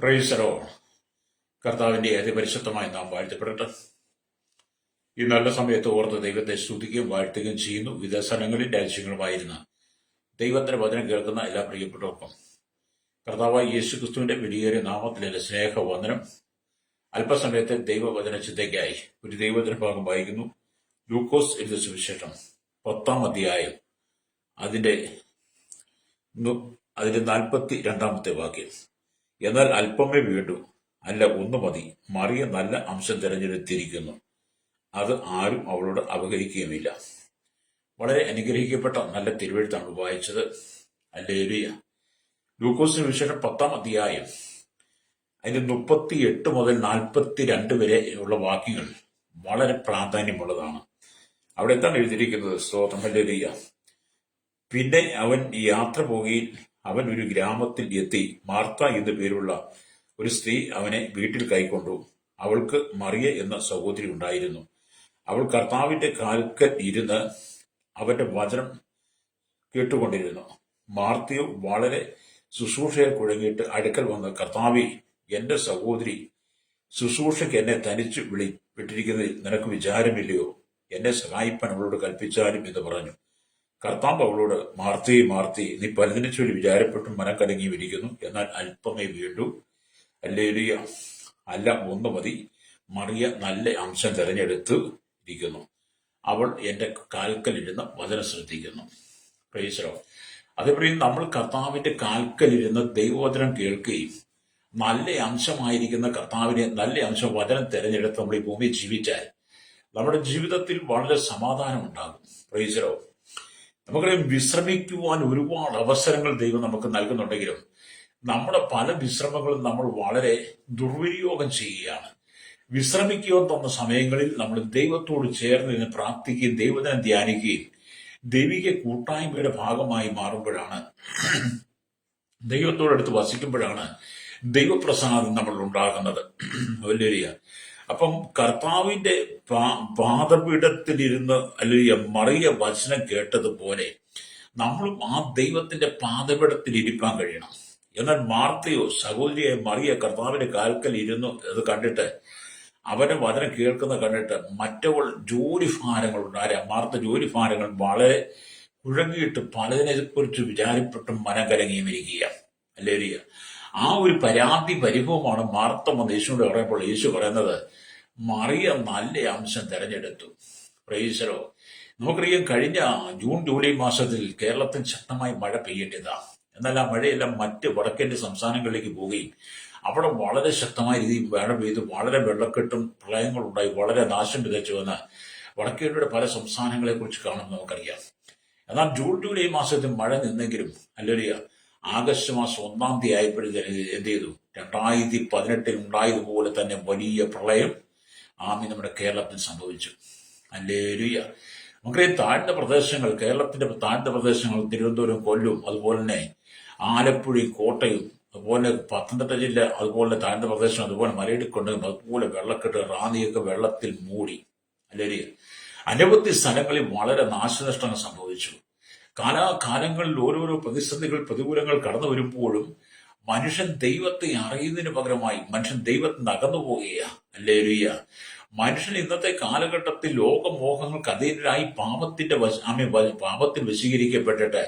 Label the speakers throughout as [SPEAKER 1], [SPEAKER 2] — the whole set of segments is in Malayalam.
[SPEAKER 1] പ്രൈസറോ കർത്താവിന്റെ അതിപരിശുദ്ധമായി നാം വാഴ്ത്തപ്പെടട്ടെ. ഈ നല്ല സമയത്ത് ഓർത്ത് ദൈവത്തെ സ്തുതിക്കുകയും വാഴ്ത്തുകയും ചെയ്യുന്നു. വിവിധ സ്ഥലങ്ങളിൽ രാജ്യങ്ങളുമായിരുന്ന ദൈവത്തിന്റെ വചനം കേൾക്കുന്ന എല്ലാ പ്രിയപ്പെട്ടവർക്കും കർത്താവായ യേശു ക്രിസ്തുവിന്റെ വിലയേറിയ നാമത്തിലെ സ്നേഹവന്ദനം. അല്പസമയത്തെ ദൈവവചന ചിന്തയ്ക്കായി ഒരു ദൈവവചന ഭാഗം വായിക്കുന്നു. ലൂക്കോസ് എഴുതിയ സുവിശേഷം 10-ാം അധ്യായം അതിന്റെ 42-ാമത്തെ വാക്യം. എന്നാൽ അല്പമേ വേണ്ടൂ, അല്ല ഒന്ന് മതി. മറിയ നല്ല അംശം തിരഞ്ഞെടുത്തിരിക്കുന്നു, അത് ആരും അവളോട് അപഹരിക്കുകയുമില്ല. വളരെ അനുഗ്രഹിക്കപ്പെട്ട നല്ല തിരുവെഴുത്താണ് വായിച്ചത്. ഹല്ലേലൂയ. ലൂക്കോസിന് വിശേഷം 10-ാം അധ്യായം അതിന്റെ 38 മുതൽ 42 വരെ ഉള്ള വാക്യങ്ങൾ വളരെ പ്രാധാന്യമുള്ളതാണ്. അവിടെ എന്താണ് എഴുതിയിരിക്കുന്നത്? സ്തോത്രം. ഹല്ലേലൂയ. പിന്നെ അവൻ യാത്ര പോകുകയിൽ അവൻ ഒരു ഗ്രാമത്തിൽ എത്തി. മാർത്ത എന്നു പേരുള്ള ഒരു സ്ത്രീ അവനെ വീട്ടിൽ കൈക്കൊണ്ടു. അവൾക്ക് മറിയ എന്ന സഹോദരി ഉണ്ടായിരുന്നു. അവൾ കർത്താവിന്റെ കാൽക്കൽ ഇരുന്ന് അവന്റെ വചനം കേട്ടുകൊണ്ടിരുന്നു. മാർത്തയോ വളരെ ശുശ്രൂഷയിൽ കുഴങ്ങിയിട്ട് അടുക്കൽ വന്ന്, കർത്താവേ, എന്റെ സഹോദരി ശുശ്രൂഷയ്ക്ക് എന്നെ തനിച്ചു വിട്ടിരിക്കുന്നതിൽ നിനക്ക് വിചാരമില്ലയോ? എന്നെ സഹായിപ്പാൻ അവളോട് കൽപ്പിച്ചാലും എന്ന് പറഞ്ഞു. കർത്താവ് അവളോട്, മാർത്തയെ മാർത്തയെ, നീ പലതിനെ ചൊല്ലി വിചാരപ്പെട്ടും മനം കലങ്ങിയും ഇരിക്കുന്നു. എന്നാൽ അല്പമേ വേണ്ടൂ. ഹല്ലേലൂയ. അല്ല ഒന്ന് മതി. മറിയ നല്ല അംശം തെരഞ്ഞെടുത്ത് ഇരിക്കുന്നു. അവൾ എന്റെ കാൽക്കലിരുന്ന് വചനം ശ്രദ്ധിക്കുന്നു. Praise the Lord. അതേപോലെ നമ്മൾ കർത്താവിന്റെ കാൽക്കലിരുന്ന് ദൈവവചനം കേൾക്കുകയും നല്ല അംശമായിരിക്കുന്ന കർത്താവിനെ നല്ല അംശം വചനം തെരഞ്ഞെടുത്ത് നമ്മൾ ഈ ഭൂമിയിൽ ജീവിച്ചാൽ നമ്മുടെ ജീവിതത്തിൽ വളരെ സമാധാനം ഉണ്ടാകും. Praise the Lord. നമുക്കറിയാം, വിശ്രമിക്കുവാൻ ഒരുപാട് അവസരങ്ങൾ ദൈവം നമുക്ക് നൽകുന്നുണ്ടെങ്കിലും നമ്മുടെ പല വിശ്രമങ്ങളും നമ്മൾ വളരെ ദുർവിനിയോഗം ചെയ്യുകയാണ്. വിശ്രമിക്കുവാൻ തന്ന സമയങ്ങളിൽ നമ്മൾ ദൈവത്തോട് ചേർന്ന് നിന്ന് പ്രാർത്ഥിക്കുകയും ദൈവത്തിനെ ധ്യാനിക്കുകയും ദൈവിക കൂട്ടായ്മയുടെ ഭാഗമായി മാറുമ്പോഴാണ്, ദൈവത്തോടടുത്ത് വസിക്കുമ്പോഴാണ് ദൈവപ്രസാദം നമ്മൾ ഉണ്ടാകുന്നത്. വലിയ അപ്പം കർത്താവിന്റെ പാദപീഠത്തിലിരുന്ന് അല്ലെങ്കിൽ മറിയ വചനം കേട്ടതുപോലെ നമ്മളും ആ ദൈവത്തിന്റെ പാദപീഠത്തിൽ ഇരിക്കാൻ കഴിയണം. എന്നാൽ മാർത്തയോ സഹോദരിയെ മറിയ കർത്താവിന്റെ കാൽക്കൽ ഇരുന്നു അത് കണ്ടിട്ട്, അവന്റെ വചനം കേൾക്കുന്ന കണ്ടിട്ട് മറ്റവൾ ജോലിഭാരങ്ങളുണ്ട്. മാർത്ത ജോലിഭാരങ്ങൾ വളരെ കുഴങ്ങിയിട്ട് പലതിനെ കുറിച്ച് വിചാരപ്പെട്ടും മനം കലങ്ങിയും ഇരിക്കുക. ഹല്ലേലൂയ. ആ ഒരു പരാതി പരിഭവമാണ് മാർത്ത വന്ന് യേശുവിനോട് പറയുമ്പോൾ യേശു പറയുന്നത്, മറിയ നല്ല അംശം തെരഞ്ഞെടുത്തു. Praise the Lord. നമുക്കറിയാം, കഴിഞ്ഞ ജൂൺ ജൂലൈ മാസത്തിൽ കേരളത്തിൽ ശക്തമായി മഴ പെയ്യേണ്ടതാണ്. എന്നാൽ ആ മഴയെല്ലാം മറ്റ് വടക്കേന്ത്യ സംസ്ഥാനങ്ങളിലേക്ക് പോവുകയും അവിടെ വളരെ ശക്തമായ രീതിയിൽ മഴ പെയ്ത് വളരെ വെള്ളക്കെട്ടും പ്രളയങ്ങളുണ്ടായി വളരെ നാശം വിതച്ചു വന്ന് വടക്കേന്ത്യയുടെ പല സംസ്ഥാനങ്ങളെ കുറിച്ച് കാണുമ്പോൾ നമുക്കറിയാം. എന്നാൽ ജൂൺ ജൂലൈ മാസത്തിൽ മഴ നിന്നെങ്കിലും ഹല്ലേലൂയ, ആഗസ്റ്റ് മാസം 1-ാം തീയതി ആയപ്പോഴത്തേക്ക് എന്ത് ചെയ്തു? 2018 ഉണ്ടായതുപോലെ തന്നെ വലിയ പ്രളയം നമ്മുടെ കേരളത്തിൽ സംഭവിച്ചു. ഹല്ലേലൂയ. നമുക്കറിയാം, താഴ്ന്ന പ്രദേശങ്ങൾ, കേരളത്തിന്റെ താഴ്ന്ന പ്രദേശങ്ങൾ, തിരുവനന്തപുരം, കൊല്ലം, അതുപോലെ തന്നെ ആലപ്പുഴയും കോട്ടയം, അതുപോലെ പത്തനംതിട്ട ജില്ല, അതുപോലെ താഴ്ന്ന പ്രദേശം, അതുപോലെ മലയിടിക്കൊണ്ടും അതുപോലെ വെള്ളക്കെട്ട്, റാന്നിയൊക്കെ വെള്ളത്തിൽ മൂടി. ഹല്ലേലൂയ. അനവധി സ്ഥലങ്ങളിൽ വളരെ നാശനഷ്ടങ്ങൾ സംഭവിച്ചു. കാലാകാലങ്ങളിൽ ഓരോരോ പ്രതിസന്ധികൾ, പ്രതികൂലങ്ങൾ കടന്നു വരുമ്പോഴും മനുഷ്യൻ ദൈവത്തെ അറിയുന്നതിന് പകരമായി മനുഷ്യൻ ദൈവത്തിന് അകന്നു പോവുകയാണ്. ഹല്ലേലൂയ. മനുഷ്യൻ ഇന്നത്തെ കാലഘട്ടത്തിൽ ലോകമോഹങ്ങൾക്ക് അധീനരായി പാപത്തിൽ വശീകരിക്കപ്പെട്ടിട്ട്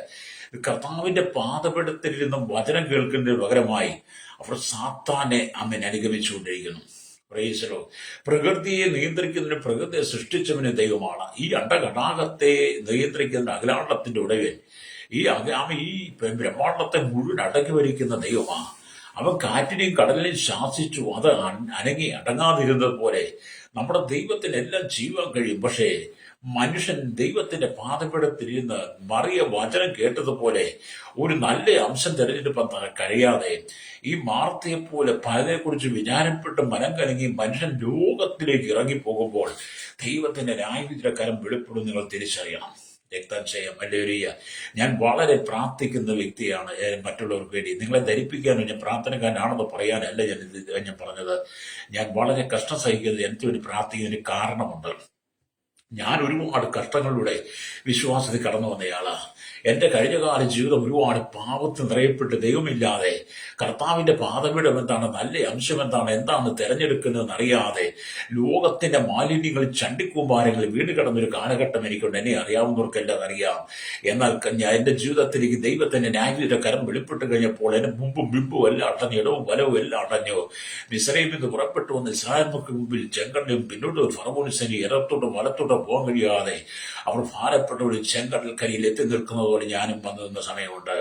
[SPEAKER 1] കർത്താവിന്റെ പാദപീഠത്തിലിരുന്നും വചനം കേൾക്കുന്നതിന് പകരമായി അവർ സാത്താനെ അനുഗമിച്ചുകൊണ്ടിരിക്കുന്നു. Praise the Lord. പ്രകൃതിയെ നിയന്ത്രിക്കുന്നതിന്, പ്രകൃതിയെ സൃഷ്ടിച്ചവന് ദൈവമാണ്. ഈ അണ്ടഘടാകത്തെ നിയന്ത്രിക്കുന്ന അഖിലാണ്ടത്തിന്റെ ഉടയവൻ, ഈ ബ്രഹ്മാണ്ടത്തെ മുഴുവൻ അടക്കി ഭരിക്കുന്ന ദൈവമാണ്. അവൻ കാറ്റിനെയും കടലിനെയും ശാസിച്ചു, അത് അനങ്ങി അടങ്ങാതിരുന്നത് പോലെ നമ്മുടെ ദൈവത്തിന് എല്ലാം ചെയ്യുവാൻ കഴിയും. പക്ഷേ മനുഷ്യൻ ദൈവത്തിന്റെ പാദപീഠത്തിലിരുന്ന് മറിയ വചനം കേട്ടതുപോലെ ഒരു നല്ല അംശം തിരഞ്ഞെടുപ്പാൻ കഴിയാതെ ഈ മാർത്തയെപ്പോലെ പലതിനെക്കുറിച്ച് വിചാരപ്പെട്ട് മനം കലങ്ങി മനുഷ്യൻ ലോകത്തിലേക്ക് ഇറങ്ങിപ്പോകുമ്പോൾ ദൈവത്തിന്റെ ന്യായവിധിക്കരം വെളിപ്പെടും. നിങ്ങൾ തിരിച്ചറിയണം. രക്തം ചെയ്യാം. ഹല്ലേലൂയ. ഞാൻ വളരെ പ്രാർത്ഥിക്കുന്ന വ്യക്തിയാണ്. മറ്റുള്ളവർക്ക് വേണ്ടി നിങ്ങളെ ധരിപ്പിക്കാനും ഞാൻ പ്രാർത്ഥനക്കാരനാണെന്ന് പറയാനല്ല ഞാൻ പറഞ്ഞത്. ഞാൻ വളരെ കഷ്ടം സഹിക്കുന്നത് എനിക്ക് വേണ്ടി പ്രാർത്ഥിക്കുന്നതിന് കാരണമുണ്ട്. ഞാൻ ഒരുപാട് കഷ്ടങ്ങളിലൂടെ വിശ്വാസത്തിൽ കടന്നു വന്നയാളാ. എന്റെ കഴിഞ്ഞകാല ജീവിതം ഒരുപാട് പാപത്തിൽ നിറയപ്പെട്ട് ദൈവമില്ലാതെ കർത്താവിന്റെ പാദപീഠം എന്താണ്, നല്ല അംശം എന്താണ്, എന്താണ് തിരഞ്ഞെടുക്കുന്നതെന്ന് അറിയാതെ ലോകത്തിന്റെ മാലിന്യങ്ങൾ ചണ്ടിക്കൂമ്പാരങ്ങൾ വീട് കിടന്നൊരു കാലഘട്ടം എനിക്കുണ്ട്. എന്നെ അറിയാവുന്നവർക്കെല്ലാം അറിയാം. എന്നാൽ ഞാൻ എന്റെ ജീവിതത്തിലേക്ക് ദൈവത്തിന്റെ ന്യായവിധിയുടെ കരം വെളിപ്പെട്ട് കഴിഞ്ഞപ്പോൾ എന്റെ മുമ്പും ബിംബും എല്ലാം അടഞ്ഞു, ഇടവും വലവും എല്ലാം അടഞ്ഞു. മിസ്രൈമിൽ നിന്ന് പുറപ്പെട്ടു വന്ന് ഇസ്രായേൽക്ക് മുമ്പിൽ ചെങ്കടലും പിന്നോട്ട് ഫറവോനിന് ഇടത്തോട്ടും വലത്തോട്ടും പോകാൻ കഴിയാതെ അവർ ഭാരപ്പെട്ട ഒരു ചെങ്കടൽ കരിയിൽ എത്തി നിൽക്കുന്നത് പോലെ ഞാനും വന്നു നിന്ന സമയമുണ്ട്.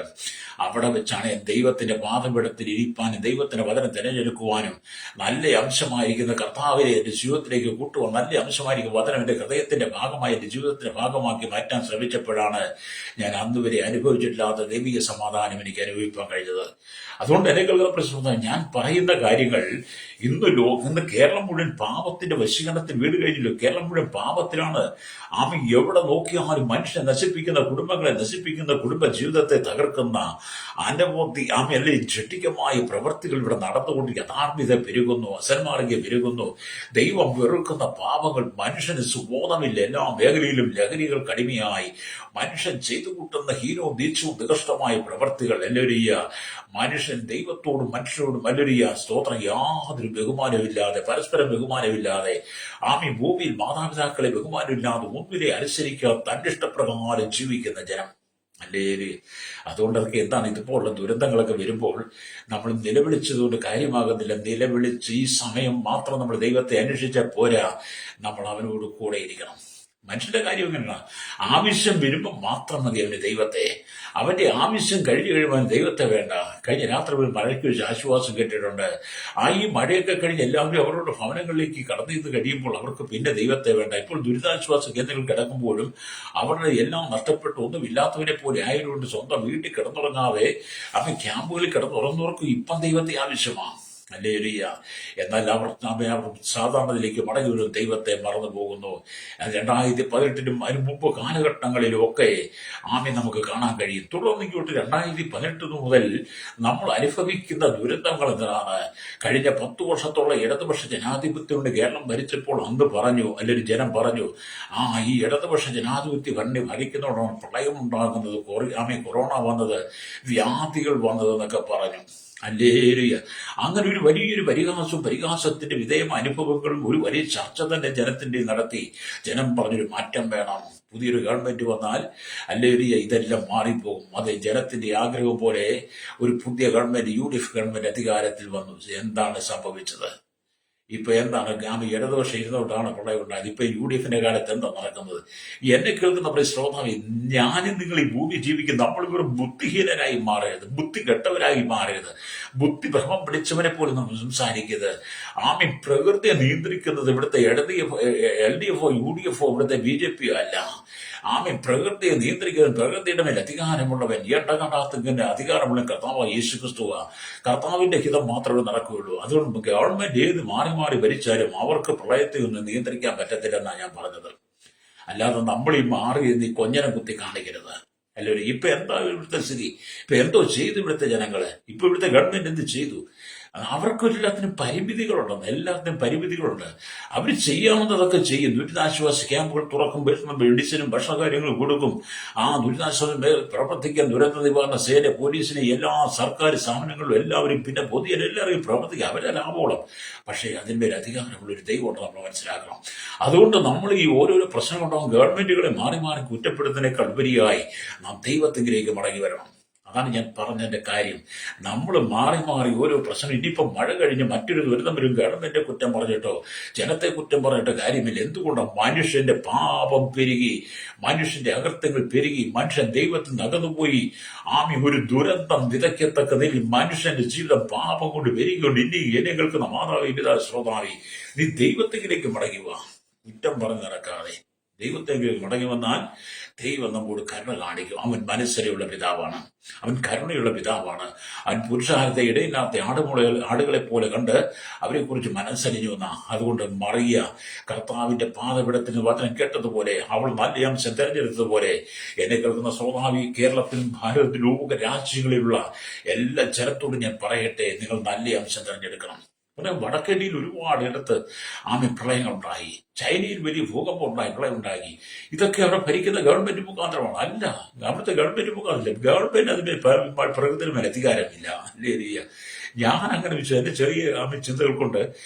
[SPEAKER 1] അവിടെ വെച്ചാണ് ദൈവത്തിന്റെ പാദപീഠത്തിൽ ഇരിപ്പാനും ദൈവത്തിന്റെ വചനം തിരഞ്ഞെടുക്കുവാനും നല്ല അംശമായിരിക്കുന്ന കർത്താവിനെ എന്റെ ജീവിതത്തിലേക്ക് കൂട്ടുവാൻ നല്ല അംശമായിരിക്കും വചനം എന്റെ ഹൃദയത്തിന്റെ ഭാഗമായി എന്റെ ജീവിതത്തിന്റെ ഭാഗമാക്കി മാറ്റാൻ ശ്രമിച്ചപ്പോഴാണ് ഞാൻ അന്നുവരെ അനുഭവിച്ചിട്ടില്ലാത്ത ദൈവിക സമാധാനം എനിക്ക് അനുഭവിക്കാൻ കഴിഞ്ഞത്. അതുകൊണ്ട് എന്നെ കേൾക്കുന്ന പ്രശ്നം, ഞാൻ പറയുന്ന കാര്യങ്ങൾ ഇന്ന് കേരളം മുഴുവൻ പാപത്തിന്റെ വശീകരണത്തിൽ വീട് കഴിഞ്ഞല്ലോ. കേരളം മുഴുവൻ പാപത്തിലാണ്. എവിടെ നോക്കിയാലും മനുഷ്യനെ നശിപ്പിക്കുന്ന, കുടുംബങ്ങളെ നശിപ്പിക്കുന്ന, കുടുംബ ജീവിതത്തെ തകർക്കുന്ന അനവധി അല്ലെ ജട്ടികമായ പ്രവൃത്തികൾ ഇവിടെ നടന്നുകൊണ്ട് യഥാർത്ഥത പെരുകുന്നു, അസന്മാർഗ്ഗം പെരുകുന്നു. ദൈവം വെറുക്കുന്ന പാപങ്ങൾ, മനുഷ്യന് സുബോധമില്ല, എല്ലാ മേഖലയിലും ലഹരികൾ കടിമയായി മനുഷ്യൻ ചെയ്തു കൂട്ടുന്ന ഹീനവും നീച്ചവും നികഷ്ടമായ പ്രവൃത്തികൾ എല്ലൊരിയ മനുഷ്യൻ ദൈവത്തോടും മനുഷ്യരോടും അല്ലൊരിയ സ്തോത്രം യാതൊരു ബഹുമാനമില്ലാതെ, പരസ്പരം ബഹുമാനമില്ലാതെ ഭൂമിയിൽ മാതാപിതാക്കളെ ബഹുമാനമില്ലാതെ മുൻപിലെ അനുസരിക്കുക തന്റെ ഇഷ്ടപ്രകാരം ജീവിക്കുന്ന ജനം അല്ലേ. അതുകൊണ്ട് അതൊക്കെ എന്താണ്, ഇതുപോലുള്ള ദുരന്തങ്ങളൊക്കെ വരുമ്പോൾ നമ്മൾ നിലവിളിച്ചതുകൊണ്ട് കാര്യമാകുന്നില്ല. നിലവിളിച്ച് ഈ സമയം മാത്രം നമ്മൾ ദൈവത്തെ അന്വേഷിച്ചാൽ പോരാ, നമ്മൾ അവനോട് കൂടെ ഇരിക്കണം. മനുഷ്യന്റെ കാര്യം എങ്ങനെയാണ്, ആവശ്യം വരുമ്പോൾ മാത്രം മതി അവന് ദൈവത്തെ. അവന്റെ ആവശ്യം കഴിഞ്ഞു കഴിയുമ്പോൾ ദൈവത്തെ വേണ്ട. കഴിഞ്ഞ രാത്രി ഒരു മഴയ്ക്ക് വെച്ച് ആശ്വാസം കേട്ടിട്ടുണ്ട്. ഈ മഴയൊക്കെ കഴിഞ്ഞ് എല്ലാവരും അവരുടെ ഭവനങ്ങളിലേക്ക് കടന്നു ചെന്ന് കഴിയുമ്പോൾ അവർക്ക് പിന്നെ ദൈവത്തെ വേണ്ട. ഇപ്പോൾ ദുരിതാശ്വാസ കേന്ദ്രങ്ങൾ കിടക്കുമ്പോഴും അവരുടെ എല്ലാം നഷ്ടപ്പെട്ട് ഒന്നുമില്ലാത്തവരെ പോലെ ആയതുകൊണ്ട് സ്വന്തം വീട്ടിൽ കിടന്നുറങ്ങാതെ ക്യാമ്പുകളിൽ കിടന്നുറങ്ങുന്നവർക്കും ഇപ്പം ദൈവത്തെ ആവശ്യമാണ്. ഹല്ലേലൂയ. എന്നാൽ അവർ സാധാരണയിലേക്ക് മടങ്ങി വരും, ദൈവത്തെ മറന്നു പോകുന്നു. 2018 അതിന് മുമ്പ് കാലഘട്ടങ്ങളിലും ഒക്കെ നമുക്ക് കാണാൻ കഴിയും. തുടർന്ന് ഇങ്ങോട്ട് 2018 മുതൽ നമ്മൾ അനുഭവിക്കുന്ന ദുരന്തങ്ങൾ എന്താണ്? കഴിഞ്ഞ 10 വർഷത്തോളം ഇടതുപക്ഷ ജനാധിപത്യം കൊണ്ട് കേരളം ഭരിച്ചപ്പോൾ അന്ന് പറഞ്ഞു, അല്ലെങ്കിൽ ജനം പറഞ്ഞു, ഈ ഇടതുപക്ഷ ജനാധിപത്യം ഭരിക്കുന്നതോടാണ് പ്രളയം ഉണ്ടാകുന്നത്, കൊറോണ വന്നത്, വ്യാധികൾ വന്നതെന്നൊക്കെ പറഞ്ഞു. ഹല്ലേലൂയ. അങ്ങനെ ഒരു വലിയൊരു പരിഹാസത്തിന്റെ വിധേയമായ അനുഭവങ്ങളും ഒരു വലിയ ചർച്ച തന്നെ ജനത്തിന്റെ നടത്തി. ജനം പറഞ്ഞൊരു മാറ്റം വേണം, പുതിയൊരു ഗവൺമെന്റ് വന്നാൽ ഹല്ലേലൂയ ഇതെല്ലാം മാറിപ്പോകും. അത് ജനത്തിന്റെ ആഗ്രഹം പോലെ ഒരു പുതിയ ഗവൺമെന്റ്, UDF ഗവൺമെന്റ് അധികാരത്തിൽ വന്നു. എന്താണ് സംഭവിച്ചത്? ഇപ്പൊ എന്താണ്? ഇടതുപക്ഷം ഇരുന്നോട്ടാണ് പ്രളയം ഉണ്ടായത്. ഇപ്പൊ UDFന്റെ കാലത്ത് എന്താ നടക്കുന്നത്? എന്നെ കേൾക്കുന്ന ശ്രോതാവേ, ഞാനും നിങ്ങൾ ഈ ഭൂമി ജീവിക്കും, നമ്മൾ ഇവർ ബുദ്ധിഹീനരായി മാറരുത്, ബുദ്ധി കെട്ടവരായി മാറരുത്, ബുദ്ധി ഭ്രമം പിടിച്ചവനെ പോലും നമ്മൾ സംസാരിക്കരുത്. പ്രകൃതിയെ നിയന്ത്രിക്കുന്നത് ഇവിടുത്തെ LDF UDF ഇവിടുത്തെ BJP അല്ല. പ്രകൃതിയെ നിയന്ത്രിക്കുന്നത്, പ്രകൃതിയുടെ മേൽ അധികാരമുള്ളവൻ, എണ്ണകണ്ടാത്തതിന്റെ അധികാരമുള്ള കർത്താവ് യേശു ക്രിസ്തുവ. കർത്താവിന്റെ ഹിതം മാത്രമേ നടക്കുകയുള്ളൂ. അതുകൊണ്ട് ഗവൺമെന്റ് ഏത് മാറി മാറി ഭരിച്ചാലും അവർക്ക് പ്രളയത്തെ ഒന്നും നിയന്ത്രിക്കാൻ പറ്റത്തില്ലെന്നാണ് ഞാൻ പറഞ്ഞത്. അല്ലാതെ നമ്മൾ ഈ മാറി എന്നീ കൊഞ്ഞനം കുത്തി കാണിക്കരുത്. എല്ലാവരും ഇപ്പൊ എന്താ ഇവിടുത്തെ സ്ഥിതി? ഇപ്പൊ എന്തോ ചെയ്തു ഇവിടുത്തെ ജനങ്ങള്? ഇപ്പൊ ഇവിടുത്തെ ഗവൺമെന്റ് എന്ത് ചെയ്തു? അവർക്കെല്ലാത്തിനും പരിമിതികളുണ്ടെന്ന്, എല്ലാത്തിനും പരിമിതികളുണ്ട്. അവർ ചെയ്യാവുന്നതൊക്കെ ചെയ്യും. ദുരിതാശ്വാസ ക്യാമ്പുകൾ തുറക്കും, മെഡിസിനും ഭക്ഷണകാര്യങ്ങളും കൊടുക്കും. ദുരിതാശ്വാസം പ്രവർത്തിക്കാൻ ദുരന്ത നിവാരണ സേന, പോലീസിനെ, എല്ലാ സർക്കാർ സ്ഥാപനങ്ങളിലും എല്ലാവരും, പിന്നെ പൊതുജനെല്ലാവരും പ്രവർത്തിക്കുക, അവരെ ലാഭോളം. പക്ഷേ അതിന്മേൽ അധികാരമുള്ളൊരു ദൈവമുണ്ട്, നമ്മൾ മനസ്സിലാക്കണം. അതുകൊണ്ട് നമ്മൾ ഈ ഓരോരോ പ്രശ്നങ്ങളുണ്ടാകും, ഗവൺമെന്റുകളെ മാറി മാറി കുറ്റപ്പെടുത്തുന്നതിനേക്കാൾ ഉപരിയായി നാം ദൈവത്തിലേക്ക് മടങ്ങി വരണം. അതാണ് ഞാൻ പറഞ്ഞതിന്റെ കാര്യം. നമ്മൾ മാറി മാറി ഓരോ പ്രശ്നം, ഇനിയിപ്പം മഴ കഴിഞ്ഞ് മറ്റൊരു ദുരിതം വരും, ഗവൺമെന്റിനെ കുറ്റം പറഞ്ഞിട്ടോ ജനത്തെ കുറ്റം പറഞ്ഞിട്ടോ കാര്യമില്ല. എന്തുകൊണ്ടാണ്? മനുഷ്യന്റെ പാപം പെരുകി, മനുഷ്യന്റെ അകൃത്യങ്ങൾ പെരുകി, മനുഷ്യൻ ദൈവത്തിൽ നിന്ന് അകന്നുപോയി. ഒരു ദുരന്തം വിതയ്ക്കത്തക്ക നിലയിൽ മനുഷ്യന്റെ ജീവിതം പാപം കൊണ്ട് പെരുകിക്കൊണ്ട് ഇനി എന്നെ കേൾക്കുന്ന മാതാവി, പിതാ, ശ്രോതാവി, നീ ദൈവത്തിലേക്ക് മടങ്ങി വാ. കുറ്റം പറഞ്ഞു നടക്കാതെ ദൈവത്തിലേക്ക് മടങ്ങി വന്നാൽ ദൈവം നമ്മോട് കരുണ കാണിക്കും. അവൻ മനസ്സരിയുള്ള പിതാവാണ്, അവൻ കരുണയുള്ള പിതാവാണ്. അവൻ പുരുഷാരത്തെ ഇടയില്ലാത്ത ആടുകളെ പോലെ കണ്ട് അവരെ കുറിച്ച് മനസ്സരിഞ്ഞു വന്ന. അതുകൊണ്ട് മറിയ കർത്താവിന്റെ പാദപീഠത്തിന് വചനം കേട്ടതുപോലെ, അവൾ നല്ല അംശം തെരഞ്ഞെടുത്തതുപോലെ, എന്നെ കേൾക്കുന്ന സ്വാഭാവിക കേരളത്തിലും ഭാരതത്തിലും ലോക രാജ്യങ്ങളിലുള്ള എല്ലാ ജനത്തോടും ഞാൻ പറയട്ടെ, നിങ്ങൾ നല്ല അംശം തെരഞ്ഞെടുക്കണം. പിന്നെ വടക്കേന്ത്യയിൽ ഒരുപാട് ഇടത്ത് പ്രളയങ്ങളുണ്ടായി. ചൈനയിൽ വലിയ ഭൂകമ്പം ഉണ്ടായി, പ്രളയം ഉണ്ടാക്കി. ഇതൊക്കെ അവിടെ ഭരിക്കുന്ന ഗവൺമെന്റ് മുഖാന്തരമാണ്. അല്ല, അവിടുത്തെ ഗവൺമെന്റ് മുഖാന്തരം ഗവൺമെന്റ് അതിന് പ്രകൃതിന് മേൽ അധികാരമില്ല. അല്ലേ? ഞാൻ അങ്ങനെ വിശ്വസിച്ചു. എന്റെ ചെറിയ ചിന്തകൾ കൊണ്ട്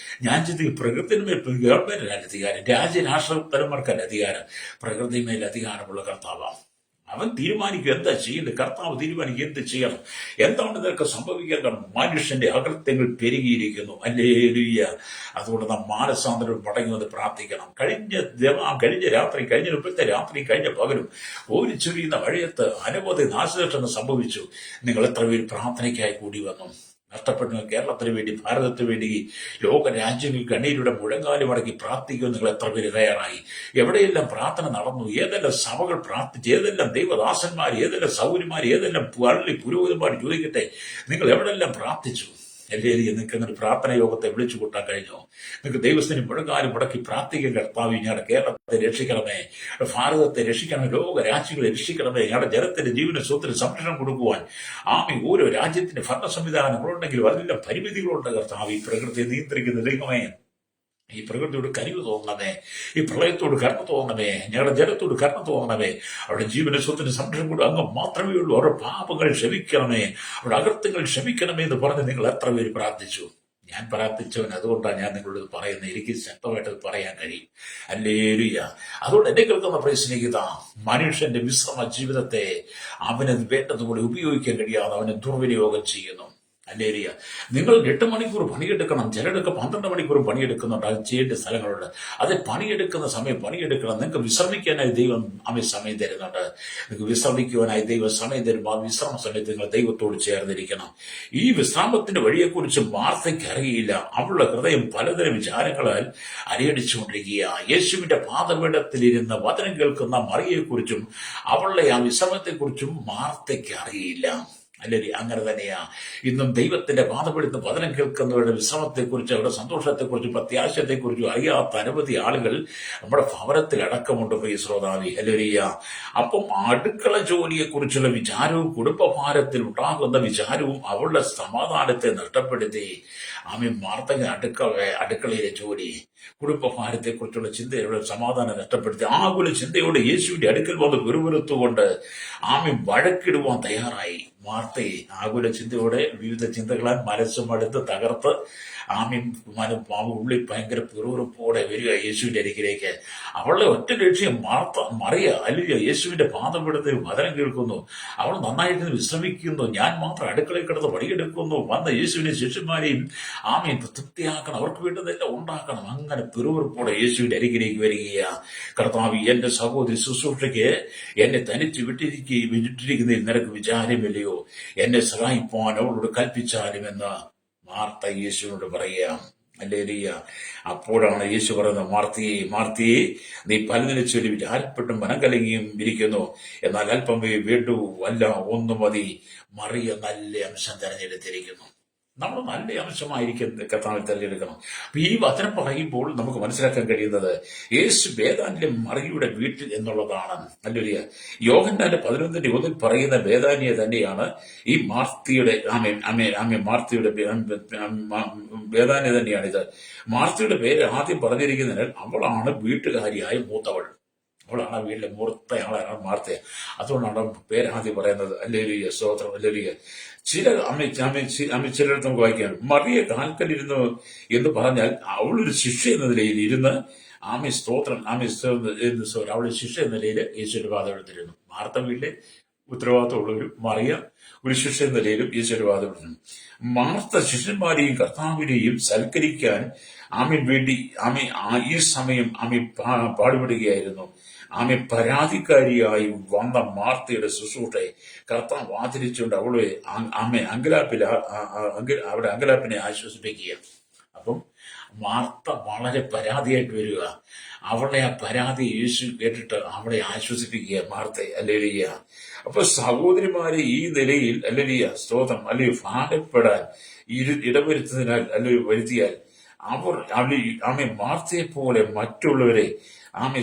[SPEAKER 1] ഞാൻ ചിന്തിക്കും, പ്രകൃതിന് മേൽ ഗവൺമെന്റിനല്ല അധികാരം, രാഷ്ട്രതലന്മാർക്കല്ല അധികാരം, പ്രകൃതി മേൽ അധികാരമുള്ള കർത്താവാണ്. അവൻ തീരുമാനിക്കും എന്താ ചെയ്യുന്നത്. കർത്താവ് തീരുമാനിക്കും എന്ത് ചെയ്യണം, എന്താണ് ഇതൊക്കെ സംഭവിക്കാൻ കാരണം. മനുഷ്യന്റെ അകൃത്യങ്ങൾ പെരുകിയിരിക്കുന്നു. ഹല്ലേലൂയ. അതുകൊണ്ട് നാം മാനസാന്തരം മടങ്ങി വന്ന് പ്രാർത്ഥിക്കണം. കഴിഞ്ഞ രാത്രി, കഴിഞ്ഞ മുമ്പത്തെ രാത്രി, കഴിഞ്ഞ പകലും ഒരു ചൊരിയുന്ന മഴയത്ത് അനവധി നാശനഷ്ടങ്ങൾ സംഭവിച്ചു. നിങ്ങൾ എത്ര പേര് പ്രാർത്ഥനയ്ക്കായി കൂടി വന്നു? നഷ്ടപ്പെട്ടു. കേരളത്തിന് വേണ്ടി, ഭാരതത്തിന് വേണ്ടി, ലോക രാജ്യങ്ങൾ കണ്ണീരുടെ മുഴങ്കാലി മടക്കി പ്രാർത്ഥിക്കുമെന്ന് നിങ്ങൾ എത്ര പേര് തയ്യാറായി? എവിടെയെല്ലാം പ്രാർത്ഥന നടന്നു? ഏതെല്ലാം സഭകൾ പ്രാർത്ഥിച്ചു? ഏതെല്ലാം ദൈവദാസന്മാർ, ഏതെല്ലാം സൗകര്യമാർ, ഏതെല്ലാം പള്ളി പുരോഹിതന്മാർ ചോദിക്കട്ടെ, നിങ്ങൾ എവിടെല്ലാം പ്രാർത്ഥിച്ചു? അല്ലേ? നിങ്ങൾക്ക് അങ്ങനെ പ്രാർത്ഥന യോഗത്തെ വിളിച്ചു കൂട്ടാൻ കഴിഞ്ഞോ? നിങ്ങൾക്ക് ദൈവത്തിന് മുഴങ്കാലം മുടക്കി പ്രാർത്ഥിക്കാൻ, കർത്താവ് ഞങ്ങളുടെ കേരളത്തെ രക്ഷിക്കണമേ, ഭാരതത്തെ രക്ഷിക്കണമേ, ലോക രാജ്യങ്ങളെ രക്ഷിക്കണമേ, ഞങ്ങളുടെ ജനത്തിന്റെ ജീവന സ്വത്തിന് സംരക്ഷണം കൊടുക്കുവാൻ ഓരോ രാജ്യത്തിന്റെ ഭരണ സംവിധാനങ്ങളുണ്ടെങ്കിലും അതിലെല്ലാം പരിമിതികളുണ്ട്. കർത്താവ് ഈ പ്രകൃതിയെ നിയന്ത്രിക്കുന്ന ദൈവമേ, ഈ പ്രകൃതിയോട് കനിവ് തോന്നണമേ, ഈ പ്രളയത്തോട് കരുണ തോന്നണമേ, ഞങ്ങളുടെ ജനത്തോട് കരുണ തോന്നണമേ. അവരുടെ ജീവന സ്വത്തിന് സംരക്ഷണം കൂടെ അങ്ങ് മാത്രമേ ഉള്ളൂ. അവരുടെ പാപങ്ങൾ ക്ഷമിക്കണമേ, അവരുടെ അകൃത്യങ്ങൾ ക്ഷമിക്കണമേ എന്ന് പറഞ്ഞ് നിങ്ങൾ എത്ര പേര് പ്രാർത്ഥിച്ചു? ഞാൻ പ്രാർത്ഥിച്ചവൻ. അതുകൊണ്ടാണ് ഞാൻ നിങ്ങളോട് പറയുന്നത്. എനിക്ക് ശക്തമായിട്ട് പറയാൻ കഴിയും. ഹല്ലേലൂയ. അതുകൊണ്ട് എന്നെ കേൾക്കുന്ന പ്രശ്നിക്കുന്ന മനുഷ്യന്റെ വിശ്രമ ജീവിതത്തെ അവന് വേണ്ടതുപോലെ ഉപയോഗിക്കാൻ കഴിയാതെ അവനെ ദുർവിനിയോഗം ചെയ്യുന്നു. ഹല്ലേലൂയ. നിങ്ങൾ 8 മണിക്കൂർ പണിയെടുക്കണം. ചിലരൊക്കെ 12 മണിക്കൂർ പണിയെടുക്കുന്നുണ്ട്. അത് ചെയ്യേണ്ട സ്ഥലങ്ങളുണ്ട്. അത് പണിയെടുക്കുന്ന സമയം പണിയെടുക്കണം. നിങ്ങൾക്ക് വിശ്രമിക്കാനായി ദൈവം സമയം തരുന്നുണ്ട്. നിങ്ങൾക്ക് വിശ്രമിക്കുവാനായി ദൈവം സമയം തരുമ്പോൾ ആ വിശ്രമ സമയത്ത് നിങ്ങൾ ദൈവത്തോട് ചേർന്നിരിക്കണം. ഈ വിശ്രാമത്തിന്റെ വഴിയെക്കുറിച്ച് മാർത്തയ്ക്ക് അറിയില്ല. അവളുടെ ഹൃദയം പലതരം വിചാരങ്ങളാൽ അലയടിച്ചുകൊണ്ടിരിക്കുക. യേശുവിന്റെ പാദപീഠത്തിലിരുന്ന് വചനം കേൾക്കുന്ന മറിയെക്കുറിച്ചും അവളുടെ ആ വിശ്രമത്തെക്കുറിച്ചും മാർത്തയ്ക്ക് അറിയില്ല. അല്ലേ? അങ്ങനെ തന്നെയാ ഇന്നും ദൈവത്തിന്റെ പാദപീഠത്തിൽ വചനം കേൾക്കുന്നവരുടെ വിശ്രമത്തെക്കുറിച്ച്, അവരുടെ സന്തോഷത്തെക്കുറിച്ചും പ്രത്യാശയത്തെക്കുറിച്ചും അറിയാത്ത അനവധി ആളുകൾ നമ്മുടെ ഭവനത്തിൽ അടക്കമുണ്ട്. പ്രിയ ശ്രോതാവി, ഹല്ലേലൂയ. അപ്പം അടുക്കള ജോലിയെക്കുറിച്ചുള്ള വിചാരവും കുടുംബഭാരത്തിൽ ഉണ്ടാകുന്ന വിചാരവും അവളുടെ സമാധാനത്തെ നഷ്ടപ്പെടുത്തി. മാർത്തങ്ങ അടുക്കളയിലെ ജോലി, കുടുംബഭാരത്തെക്കുറിച്ചുള്ള ചിന്തയുടെ സമാധാനം നഷ്ടപ്പെടുത്തി ആകുല ചിന്തയോടെ യേശുവിന്റെ അടുക്കൽ വന്ന് പിറുപിറുത്തുകൊണ്ട് വഴക്കിടുവാൻ തയ്യാറായി. വാർത്തയെ ആകുല ചിന്തയോടെ വിവിധ ചിന്തകളാൽ മനസ്സും അടുത്ത് തകർത്ത് ഉള്ളിൽ ഭയങ്കര പിറുപിറുപ്പോടെ വരിക യേശുവിന്റെ അരികിലേക്ക്. അവളുടെ ഒറ്റ ലക്ഷ്യം മറിയ അല്ലെങ്കിൽ യേശുവിന്റെ പാദപീഠത്തിൽ വചനം കേൾക്കുന്നു. അവൾ നന്നായിട്ട് വിശ്രമിക്കുന്നു. ഞാൻ മാത്രം അടുക്കളയിൽ കിടന്ന് പണിയെടുക്കുന്നു. വന്ന യേശുവിനെ ശിഷ്യന്മാരെയും തൃപ്തിയാക്കണം, അവർക്ക് വേണ്ടതെല്ലാം ഉണ്ടാക്കണം. അങ്ങനെ പിറുപിറുപ്പോടെ യേശുവിന്റെ അരികിലേക്ക് വരികയാ. കർത്താവ്, എന്റെ സഹോദരി ശുശ്രൂഷയ്ക്ക് എന്നെ തനിച്ച് വിട്ടിരിക്കുന്നതിൽ നിനക്ക് വിചാരമില്ലയോ? എന്നെ സഹായിപ്പാൻ അവളോട് കൽപ്പിച്ചാലുമെന്ന് മാർത്ത യേശുവിനോട് പറയാം. ഹല്ലേലൂയ. അപ്പോഴാണ് യേശു പറയുന്നത്, മാർത്തിയെ, നീ പലതിനെ ചൊല്ലി വിചാരപ്പെട്ടും മനം കലങ്ങിയും ഇരിക്കുന്നു. എന്നാൽ അല്പം വേണ്ടു, അല്ല ഒന്നു മതി. മറിയ നല്ല അംശം തെരഞ്ഞെടുത്തിരിക്കുന്നു. നമ്മൾ നല്ല അംശമായിരിക്കും കർത്താവിൽ തിരഞ്ഞെടുക്കണം. അപ്പൊ ഈ വചനം പറയുമ്പോൾ നമുക്ക് മനസ്സിലാക്കാൻ കഴിയുന്നത് യേശു ബേഥാനിലെ മറിയുടെ വീട്ടിൽ എന്നുള്ളതാണ്. ഹല്ലേലൂയ. യോഹന്നാന്റെ 11:1 പറയുന്ന ബേഥാനിയെ തന്നെയാണ് ഈ മാർത്തിയുടെ മാർത്തിയുടെ ബേഥാനിയ തന്നെയാണിത്. മാർത്തിയുടെ പേര് ആദ്യം പറഞ്ഞിരിക്കുന്നതിനാൽ അവളാണ് വീട്ടുകാരിയായ മൂത്തവൾ. അവളാണ് ആ വീട്ടിലെ മൂർത്തയാളാണ് മാർത്ത. അതുകൊണ്ടാണ് പേര് ആദ്യം പറയുന്നത്. ഹല്ലേലൂയ, സ്തോത്രം, ഹല്ലേലൂയ. ചിലർ നമുക്ക് വായിക്കാൻ മറിയ കാൽക്കലിരുന്നു എന്ന് പറഞ്ഞാൽ അവളൊരു ശിക്ഷ എന്ന നിലയിൽ ഇരുന്ന് സ്തോത്രം അവളുടെ ശിക്ഷ എന്ന നിലയിൽ യേശുവിന്റെ പാദപീഠത്തിലിരുന്നു. മാർത്ത വീട്ടിലെ ഉത്തരവാദിത്തമുള്ളവരും മറിയ ഒരു ശിക്ഷ എന്ന നിലയിലും യേശുവിന്റെ പാദപീഠത്തിലിരുന്നു. മാർത്ത ശിഷ്യന്മാരെയും കർത്താവിനെയും സൽക്കരിക്കാൻ വേണ്ടി ഈ സമയം പാടുപെടുകയായിരുന്നു. പരാതിക്കാരിയായി വന്ന മാർത്തയുടെ ശുശ്രൂഷയെ കർത്താവ് ആദരിച്ചുകൊണ്ട് അവളെ അവിടെ അങ്കലാപ്പിനെ ആശ്വസിപ്പിക്കുക. അപ്പം മാർത്ത വളരെ പരാതിയായിട്ട് വരിക. അവളുടെ ആ പരാതി യേശു കേട്ടിട്ട് അവളെ ആശ്വസിപ്പിക്കുക മാർത്തയെ. ഹല്ലേലൂയ. അപ്പൊ സഹോദരിമാരെ ഈ നിലയിൽ ഹല്ലേലൂയ, സ്തോത്രം, അല്ലെങ്കിൽ ഭാരപ്പെടാൻ ഇടവരുത്തുന്നതിനാൽ അല്ലെങ്കിൽ വരുത്തിയാൽ അവർ മാർത്തയെ പോലെ മറ്റുള്ളവരെ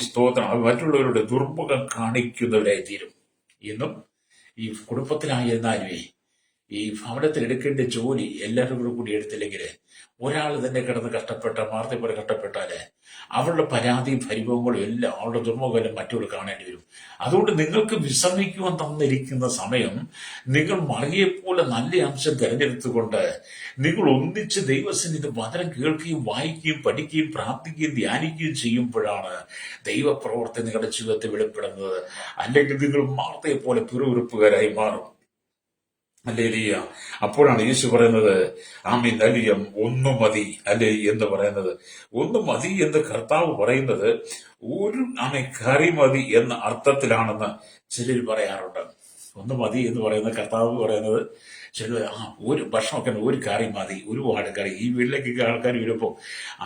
[SPEAKER 1] സ്തോത്രം മറ്റുള്ളവരുടെ ദുർമുഖം കാണിക്കുന്നവരായി തീരും. ഇന്നും ഈ കുടുംബത്തിലായിരുന്നാലുമേ ഈ ഭവനത്തിൽ എടുക്കേണ്ട ജോലി എല്ലാവരും കൂടി എടുത്തില്ലെങ്കിൽ ഒരാൾ തന്നെ കിടന്ന് കഷ്ടപ്പെട്ട മാർത്തി പോലെ കഷ്ടപ്പെട്ടാല് അവളുടെ പരാതിയും പരിഭവങ്ങളും എല്ലാം അവളുടെ ദുർമുഖം മറ്റുള്ള കാണേണ്ടി വരും. അതുകൊണ്ട് നിങ്ങൾക്ക് വിശ്രമിക്കുവാൻ തന്നിരിക്കുന്ന സമയം നിങ്ങൾ മറിയെപ്പോലെ നല്ല അംശം തിരഞ്ഞെടുത്തുകൊണ്ട് നിങ്ങൾ ഒന്നിച്ച് ദൈവസന്നിധി വചനം കേൾക്കുകയും വായിക്കുകയും പഠിക്കുകയും പ്രാർത്ഥിക്കുകയും ധ്യാനിക്കുകയും ചെയ്യുമ്പോഴാണ് ദൈവപ്രവർത്തി നിങ്ങളുടെ ജീവിതത്തിൽ വെളിപ്പെടുന്നത്. അല്ലെങ്കിൽ നിങ്ങൾ മാർത്തയെ പോലെ പിറുപിറുപ്പുകാരായി മാറും. അല്ലേലിയ. അപ്പോഴാണ് യേശു പറയുന്നത് ആമീൻ അലിയം ഒന്നു മതി അല്ലേ എന്ന് പറയുന്നത്. ഒന്നു മതി എന്ന് കർത്താവ് പറയുന്നത് ഒരു കറി മതി എന്ന അർത്ഥത്തിലാണെന്ന് ചിലർ പറയാറുണ്ട്. ഒന്ന് മതി എന്ന് പറയുന്നത് കർത്താവ് പറയുന്നത് ചില ഒരു ഭക്ഷണമൊക്കെ ഒരു കറി മതി, ഒരുപാട് കറി. ഈ വീട്ടിലേക്ക് ആൾക്കാർ വരുമ്പോൾ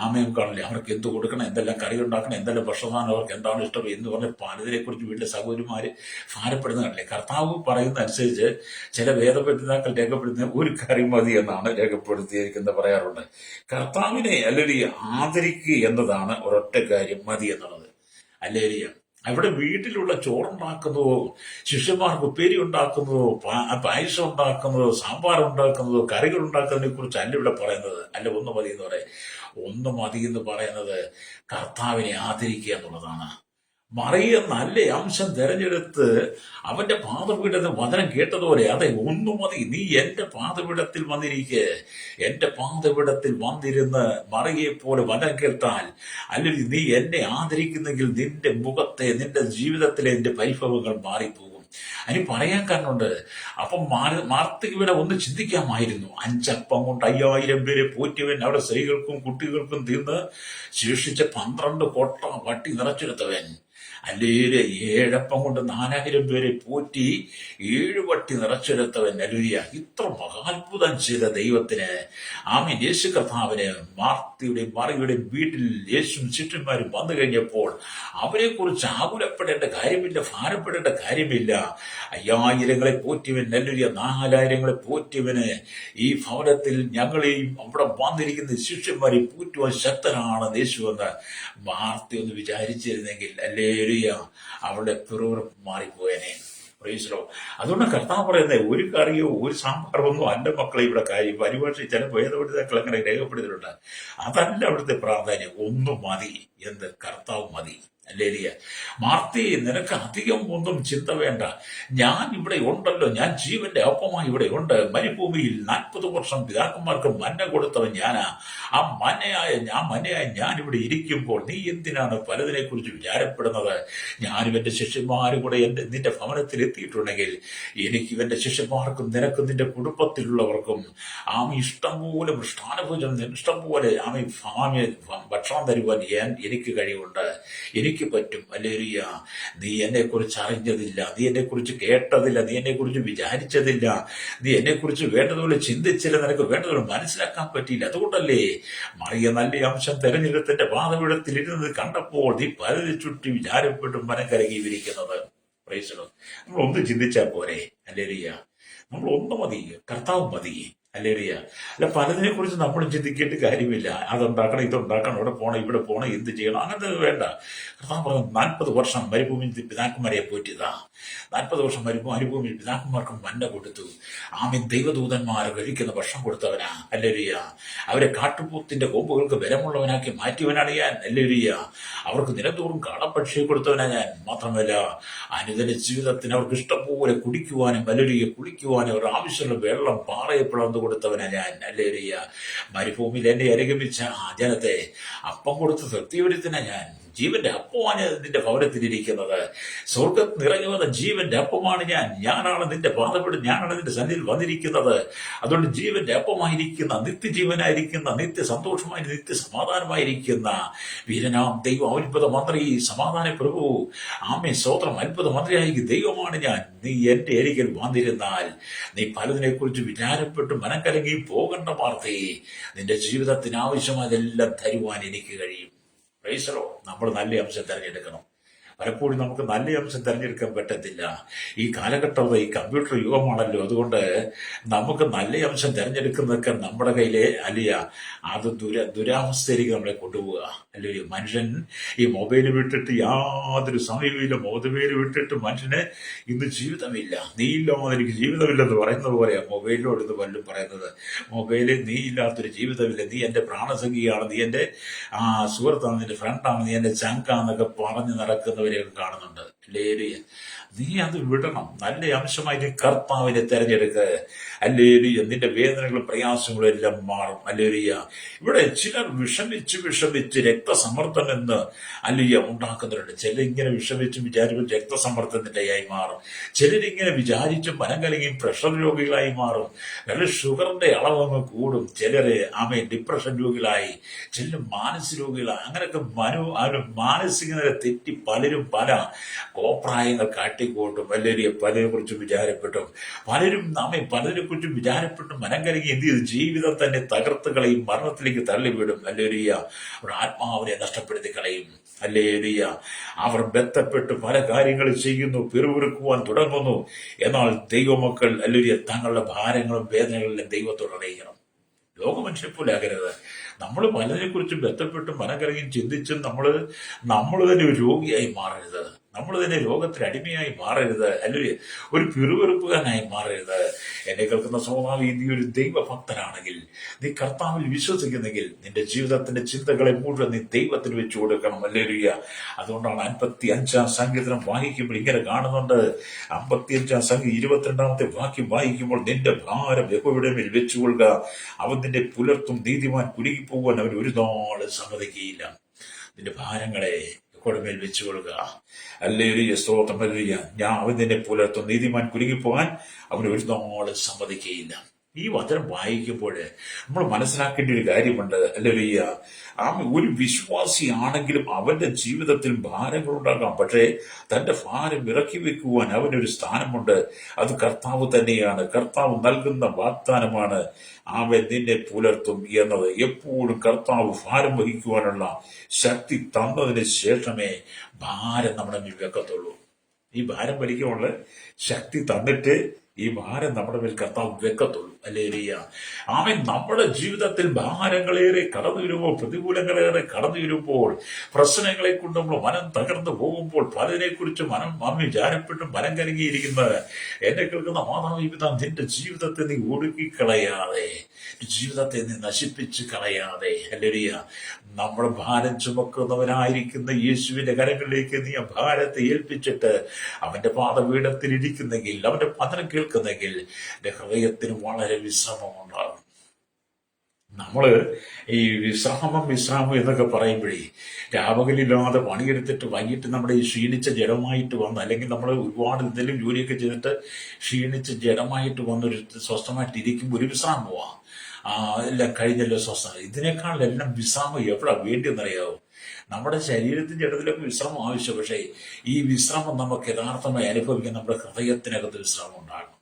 [SPEAKER 1] ആമയും കാണില്ലേ, അവർക്ക് എന്ത് കൊടുക്കണം, എന്തെല്ലാം കറി ഉണ്ടാക്കണം, എന്തെല്ലാം ഭക്ഷണമാണ് അവർക്ക് എന്താണ് ഇഷ്ടം എന്ന് പറഞ്ഞ് പലതിനെ കുറിച്ച് വീട്ടിലെ സഹോദരിമാര് ഭാരപ്പെടുന്ന കാണില്ലേ. കർത്താവ് പറയുന്ന അനുസരിച്ച് ചില വേദപണ്ഡിതാക്കൾ രേഖപ്പെടുത്തുന്ന ഒരു കറി മതി എന്നാണ് രേഖപ്പെടുത്തിയിരിക്കുന്നത് പറയാറുണ്ട്. കർത്താവിനെ അല്ലെങ്കിൽ ആദരിക്കുക എന്നതാണ് ഒരൊറ്റ കാര്യം മതി എന്നുള്ളത്. അല്ലേലിയ. അവിടെ വീട്ടിലുള്ള ചോറുണ്ടാക്കുന്നതോ ശിഷ്യന്മാർക്ക് ഉപ്പേരി ഉണ്ടാക്കുന്നതോ പായസം ഉണ്ടാക്കുന്നതോ സാമ്പാർ ഉണ്ടാക്കുന്നതോ കറികൾ ഉണ്ടാക്കുന്നതിനെ കുറിച്ച് അല്ല ഇവിടെ പറയുന്നത്. അല്ല ഒന്ന് മതി എന്ന് പറയാം. ഒന്ന് മതി എന്ന് പറയുന്നത് കർത്താവിനെ ആദരിക്കുക എന്നുള്ളതാണ്. മറിയ നല്ല അംശം തെരഞ്ഞെടുത്ത് അവന്റെ പാദപീഠത്തിൽ വചനം കേട്ടതുപോലെ അതെ ഒന്നു മതി, നീ എന്റെ പാദപീഠത്തിൽ വന്നിരിക്കെ, എന്റെ പാദപീഠത്തിൽ വന്നിരുന്ന് മറിയെ പോലെ വചനം കേട്ടാൽ, അല്ലെങ്കിൽ നീ എന്നെ ആദരിക്കുന്നെങ്കിൽ നിന്റെ മുഖത്തെ നിന്റെ ജീവിതത്തിലെ നിന്റെ പരിഭവങ്ങൾ മാറിപ്പോകും. അതിന് പറയാൻ കാരണമുണ്ട്. അപ്പം മാർത്തയ്ക്ക് ഇവിടെ ഒന്ന് ചിന്തിക്കാമായിരുന്നു. 5 അപ്പം കൊണ്ട് 5000 പേരെ പോറ്റിയവൻ, അവിടെ സ്ത്രീകൾക്കും കുട്ടികൾക്കും തീർന്ന് ശേഷിച്ച 12 കൊട്ട വട്ടി നിറച്ചെടുത്തവൻ, അല്ലേല് 7 അപ്പം കൊണ്ട് 4000 പേരെ പോറ്റി 7 വട്ടി നിറച്ചെടുത്തവൻ. അല്ലേലിയ. ഇത്ര മഹാത്ഭുതം ചെയ്ത ദൈവത്തിന് ആമീൻ യേശു കർത്താവിന് മാർത്തിയുടെയും മറിയുടെയും വീട്ടിൽ യേശുവും ശിഷ്യന്മാരും വന്നു കഴിഞ്ഞപ്പോൾ അവരെ കുറിച്ച് ആകുലപ്പെടേണ്ട കാര്യമില്ല, ഭാരപ്പെടേണ്ട കാര്യമില്ല. 5000 പോറ്റിയവൻ, അല്ലേലിയ, 4000 പോറ്റിയവന് ഈ ഭവനത്തിൽ ഞങ്ങളെയും അവിടെ വന്നിരിക്കുന്ന ശിഷ്യന്മാരെ പോറ്റുവാൻ ശക്തനാണ് യേശുവെന്ന് മാർത്തി ഒന്ന് വിചാരിച്ചിരുന്നെങ്കിൽ അല്ലേലിയ അവളുടെ പിറുപിറുപ്പ് മാറിപ്പോയനെ. അതുകൊണ്ട് കർത്താവ് പറയുന്നത് ഒരു കറിയോ ഒരു സാമ്പാറോ ഒന്നും അല്ല മക്കളെ ഇവിടെ കാര്യം. പരിഭാഷ ചില വേദപണ്ഡിതാക്കൾ അങ്ങനെ രേഖപ്പെടുത്തിയിട്ടുണ്ട്. അതല്ല അവിടുത്തെ പ്രാധാന്യം. ഒന്നും മതി എന്ന് കർത്താവ് മതി. അല്ലേലിയ. മാർത്തി, നിനക്ക് അധികം ഒന്നും ചിന്ത വേണ്ട. ഞാൻ ഇവിടെ ഉണ്ടല്ലോ, ഞാൻ ജീവന്റെ ഒപ്പമായി ഇവിടെ ഉണ്ട്. മരുഭൂമിയിൽ 40 വർഷം പിതാക്കന്മാർക്ക് മന്ന കൊടുത്തവൻ ഞാനാ. ആ മന്നയായ ഞാൻ ഇവിടെ ഇരിക്കുമ്പോൾ നീ എന്തിനാണ് പലതിനെ കുറിച്ച് വിചാരപ്പെടുന്നത്? ഞാനും എന്റെ ശിഷ്യന്മാരും കൂടെ നിന്റെ ഭവനത്തിൽ എത്തിയിട്ടുണ്ടെങ്കിൽ എനിക്ക് ഇവന്റെ ശിഷ്യന്മാർക്കും നിനക്കും നിന്റെ കുടുംബത്തിലുള്ളവർക്കും ഇഷ്ടംപോലെ മൃഷ്ടാനുഭോജനം, ഇഷ്ടംപോലെ ഭക്ഷണം തരുവാൻ എനിക്ക് കഴിവുണ്ട്, എനിക്ക് പറ്റും. അല്ലേലൂയ. നീ എന്നെ കുറിച്ച് അറിഞ്ഞതില്ല, നീ എന്നെ കുറിച്ച് കേട്ടതില്ല, നീ എന്നെ കുറിച്ച് വിചാരിച്ചതില്ല, നീ എന്നെ കുറിച്ച് വേണ്ടതുപോലെ ചിന്തിച്ചില്ല, നിനക്ക് വേണ്ടതുപോലെ മനസ്സിലാക്കാൻ പറ്റിയില്ല. അതുകൊണ്ടല്ലേ മറിയ നല്ല അംശം തെരഞ്ഞെടുത്തിന്റെ പാദപീഠത്തിൽ ഇരുന്നത് കണ്ടപ്പോൾ നീ പലതി ചുറ്റി വിചാരപ്പെട്ടും മനക്കരകി വിരിക്കുന്നത്. നമ്മൾ ഒന്ന് ചിന്തിച്ചാൽ പോരെ. അല്ലേലൂയ. നമ്മൾ ഒന്ന് മതി, കർത്താവ് മതി. അല്ലേലൂയ. അല്ല പലതിനെ കുറിച്ച് നമ്മൾ ചിന്തിക്കേണ്ട കാര്യമില്ല. അതുണ്ടാക്കണം, ഇതുണ്ടാക്കണം, ഇവിടെ പോണം, ഇവിടെ പോണം, എന്ത് ചെയ്യണം, അങ്ങനത്തെ വേണ്ട. കർത്താവ് പറഞ്ഞു 40 വർഷം മരുഭൂമിയിൽ പിതാക്കന്മാരെ പോറ്റിയതാ. 40 വർഷം മരുഭൂമിയിൽ പിതാക്കന്മാർക്ക് മന്ന കൊടുത്തു. ദൈവദൂതന്മാർ കഴിക്കുന്ന ഭക്ഷണം കൊടുത്തവനാ. അല്ലേലൂയ. അവരെ കാട്ടുപോത്തിന്റെ കൊമ്പുകൾക്ക് ബലമുള്ളവനാക്കി മാറ്റിയവനാണ് ഞാൻ. അല്ലേലൂയ. അവർക്ക് നിരന്തോറും കാളപ്പക്ഷിയെ കൊടുത്തവനാ ഞാൻ. മാത്രമല്ല അനുദിന ജീവിതത്തിന് അവർക്ക് ഇഷ്ടംപോലെ കുടിക്കുവാനും അല്ലേലൂയ കുളിക്കുവാനും അവരുടെ ആവശ്യമുള്ള വെള്ളം പാറയെ പിളർന്നു കൊടുത്തവനാ ഞാൻ. അല്ലേലൂയ. മരുഭൂമിയിൽ എന്നെ അനുഗമിച്ച ജനത്തെ അപ്പം കൊടുത്ത് തൃപ്തിപ്പെടുത്തിന ഞാൻ. ജീവന്റെ അപ്പമാണ് നിന്റെ ഭവനത്തിലിരിക്കുന്നത്. സ്വർഗത്ത് നിറഞ്ഞു വന്ന ജീവന്റെ അപ്പമാണ് ഞാൻ. ഞാനാണ് നിന്റെ പാദപീഠം, ഞാനാണ് നിന്റെ സന്നിധിയിൽ വന്നിരിക്കുന്നത്. അതുകൊണ്ട് ജീവന്റെ അപ്പമായിരിക്കുന്ന, നിത്യജീവനായിരിക്കുന്ന, നിത്യ സന്തോഷമായി, നിത്യ സമാധാനമായിരിക്കുന്ന വീരനാം ദൈവം, അത്ഭുത മന്ത്രി, സമാധാന പ്രഭു, സ്തോത്രം, അത്ഭുത മന്ത്രിയായിരിക്കും ദൈവമാണ് ഞാൻ. നീ എന്റെ അരികിൽ വന്നിരുന്നാൽ നീ പലതിനെ കുറിച്ച് വിചാരപ്പെട്ട് മനം കലങ്ങി പോകേണ്ട വാർത്തേ. നിന്റെ ജീവിതത്തിന് ആവശ്യമായതെല്ലാം തരുവാൻ എനിക്ക് കഴിയും. നമ്മൾ നല്ല അംശം തെരഞ്ഞെടുക്കണം. പലപ്പോഴും നമുക്ക് നല്ല അംശം തിരഞ്ഞെടുക്കാൻ പറ്റത്തില്ല. ഈ കാലഘട്ടം ഈ കമ്പ്യൂട്ടർ യുഗമാണല്ലോ. അതുകൊണ്ട് നമുക്ക് നല്ല അംശം തിരഞ്ഞെടുക്കുന്നതൊക്കെ നമ്മുടെ കയ്യിലെ അലിയ അത് ദുരാവസ്ഥയിലേക്ക് നമ്മളെ കൊണ്ടുപോവുക. അല്ലയോ മനുഷ്യൻ ഈ മൊബൈൽ വിട്ടിട്ട് യാതൊരു സമയമില്ല. മൊബൈൽ വിട്ടിട്ട് മനുഷ്യന് ഇന്ന് ജീവിതമില്ല. നീ ഇല്ലാതെ എനിക്ക് ജീവിതമില്ലെന്ന് പറയുന്നത് പോലെയാ മൊബൈലിനോട് ഇത് വല്ലതും പറയുന്നത്. മൊബൈലിൽ നീ ഇല്ലാത്തൊരു ജീവിതമില്ല, നീ എൻ്റെ പ്രാണസഖിയാണ്, നീ എൻ്റെ സുഹൃത്താണ്, നിന്റെ ഫ്രണ്ടാണ്, നീ എൻ്റെ ചങ്കാന്നൊക്കെ പറഞ്ഞ് നടക്കുന്നവരെയൊക്കെ കാണുന്നുണ്ട്. ലേലിയ നീ അത് വിടണം. നല്ല അംശമായി നീ കർത്താവിനെ തെരഞ്ഞെടുക്കുക. അല്ലേലിയ നിന്റെ വേദനകളും പ്രയാസങ്ങളും എല്ലാം മാറും. അല്ലേലിയ ഇവിടെ ചിലർ വിഷമിച്ച് രക്തസമ്മർദ്ദം എന്ന് അല്ലിയ ഉണ്ടാക്കുന്നവരുണ്ട്. ചിലരിങ്ങനെ വിഷമിച്ചും വിചാരിക്കും രക്തസമ്മർദ്ദത്തിൻ്റെയായി മാറും. ചിലരിങ്ങനെ വിചാരിച്ചും മനം കലങ്ങിയും പ്രഷർ രോഗികളായി മാറും. ചില ഷുഗറിന്റെ അളവങ്ങ് കൂടും. ചിലര് ഡിപ്രഷൻ രോഗികളായി, ചിലർ മാനസിക രോഗികളായി. അങ്ങനെയൊക്കെ മാനസിക നില തെറ്റി പലരും പല കോപ്രായങ്ങൾ കാട്ടിക്കോട്ടും. വല്ലേരിയ പലരെ കുറിച്ച് വിചാരപ്പെട്ടും പലരെ കുറിച്ച് വിചാരപ്പെട്ടും മനം കലങ്ങി എന്ത് ചെയ്തു ജീവിതം തന്നെ തകർത്ത് കളയും, മരണത്തിലേക്ക് തള്ളിവിടും. അല്ലേരിയ അവർ ആത്മാവിനെ നഷ്ടപ്പെടുത്തി കളയും. അല്ലേലിയ അവർ ബന്ധപ്പെട്ട് പല കാര്യങ്ങൾ ചെയ്യുന്നു, പിറുപിറുക്കുവാൻ തുടങ്ങുന്നു. എന്നാൽ ദൈവമക്കൾ അല്ലേലിയ തങ്ങളുടെ ഭാരങ്ങളും വേദനകളിലും ദൈവത്തോട് അറിയിക്കണം. ലോകമനുഷ്യരെ പോലെ ആകരുത്. നമ്മൾ പലതിനെ കുറിച്ച് ബന്ധപ്പെട്ട് മനകരയും ചിന്തിച്ചും നമ്മൾ തന്നെ ഒരു രോഗിയായി മാറരുത്. നമ്മൾ തന്നെ രോഗത്തിന് അടിമയായി മാറരുത്. അല്ലെങ്കിൽ ഒരു പിറുപിറുപ്പുകാരനായി മാറരുത്. എന്നെ കേൾക്കുന്ന സ്വഭാവം നീ ഒരു ദൈവഭക്തനാണെങ്കിൽ, നീ കർത്താവിൽ വിശ്വസിക്കുന്നെങ്കിൽ നിന്റെ ജീവിതത്തിന്റെ ചിന്തകളെ മുഴുവൻ നീ ദൈവത്തിന് വെച്ചു കൊടുക്കണം. അല്ലേലൂയ. അതുകൊണ്ടാണ് 55-ാം സങ്കീർത്തനം വായിക്കുമ്പോൾ ഇങ്ങനെ കാണുന്നുണ്ട്. 55-ാം സങ്കീർത്തനം 22-ാമത്തെ വാക്യം വായിക്കുമ്പോൾ നിന്റെ ഭാരം യഹോവയുടെ മേൽ വെച്ചുകൊള്ളുക, അവൻ നിന്നെ പുലർത്തും, നീതിമാൻ കുലുങ്ങിപ്പോവാൻ അവൻ ഒരു നാളും സമ്മതിക്കുകയില്ല. നിന്റെ ഭാരങ്ങളെ മേൽ വെച്ചുകൊള്ളുക. അല്ലേലൂയ, സ്തോത്രം. ഹല്ലേലൂയ. ഞാൻ അവൻ നിന്നെ പുലർത്തും, നീതിമാൻ കുലുങ്ങിപ്പോകാൻ അവന് ഒരു നാളും സമ്മതിക്കുകയില്ല. ഈ വചനം വായിക്കുമ്പോൾ നമ്മൾ മനസ്സിലാക്കേണ്ട ഒരു കാര്യമുണ്ട്. അല്ലേലൂയ. ഒരു വിശ്വാസിയാണെങ്കിലും അവന്റെ ജീവിതത്തിൽ ഭാരങ്ങൾ ഉണ്ടാകാം. പക്ഷേ തന്റെ ഭാരം ഇറക്കി വെക്കുവാൻ അവനൊരു സ്ഥാനമുണ്ട്. അത് കർത്താവ് തന്നെയാണ്. കർത്താവ് നൽകുന്ന വാഗ്ദാനമാണ് അവൻ നിന്നെ പുലർത്തും എന്നത്. എപ്പോഴും കർത്താവ് ഭാരം വഹിക്കുവാനുള്ള ശക്തി തന്നതിന് ശേഷമേ ഭാരം നമ്മുടെ മേൽ വെക്കത്തുള്ളൂ. ഈ ഭാരം വലിക്കാനുള്ള ശക്തി തന്നിട്ട് ഈ ഭാരം നമ്മുടെ മേൽ കർത്താവ് വെക്കത്തുള്ളൂ. ഹല്ലേലൂയ. അവൻ നമ്മുടെ ജീവിതത്തിൽ ഭാരങ്ങളേറെ കടന്നു വരുമ്പോൾ, പ്രതികൂലങ്ങളേറെ കടന്നു വരുമ്പോൾ, പ്രശ്നങ്ങളെ കൊണ്ട് നമ്മൾ മനം തകർന്നു പോകുമ്പോൾ, പലതിനെ കുറിച്ച് വിചാരപ്പെട്ടും മനം കലങ്ങിയിരിക്കുന്നത് എന്നെ കേൾക്കുന്ന മാതാപിതാ, നിന്റെ ജീവിതത്തെ നീ ഒടുക്കിക്കളയാതെ, ജീവിതത്തെ നീ നശിപ്പിച്ച് കളയാതെ, ഹല്ലേലൂയ, നമ്മുടെ ഭാരം ചുമക്കുന്നവനായിരിക്കുന്ന യേശുവിന്റെ കരങ്ങളിലേക്ക് നീ ആ ഭാരത്തെ ഏൽപ്പിച്ചിട്ട് അവന്റെ പാദപീഠത്തിൽ ഇരിക്കുന്നെങ്കിൽ, അവന്റെ വചനം കേൾക്കുന്നെങ്കിൽ എന്റെ ഹൃദയത്തിന് വളരെ വിശ്രമം ഉണ്ടാകും. നമ്മള് ഈ വിശ്രാമം എന്നൊക്കെ പറയുമ്പോഴേ രാപകലില്ലാതെ പണിയെടുത്തിട്ട് വൈകിട്ട് നമ്മുടെ ഈ ക്ഷീണിച്ച ജഡമായിട്ട് വന്ന്, അല്ലെങ്കിൽ നമ്മൾ ഒരുപാട് എന്തെങ്കിലും ജോലിയൊക്കെ ചെയ്തിട്ട് ക്ഷീണിച്ച് ജഡമായിട്ട് വന്നൊരു സ്വസ്ഥമായിട്ട് ഇരിക്കുമ്പോൾ ഒരു വിശ്രാമമാ എല്ലാം കഴിഞ്ഞല്ലോ സ്വസ്ഥത. ഇതിനേക്കാളെല്ലാം വിശ്രാമം എവിടെ വേണ്ടിയെന്നറിയാവോ? നമ്മുടെ ശരീരത്തിന്റെ ഇടത്തിലൊക്കെ വിശ്രമം ആവശ്യം. പക്ഷേ ഈ വിശ്രമം നമുക്ക് യഥാർത്ഥമായി അനുഭവിക്കാൻ നമ്മുടെ ഹൃദയത്തിനകത്ത് വിശ്രമം ഉണ്ടാകണം.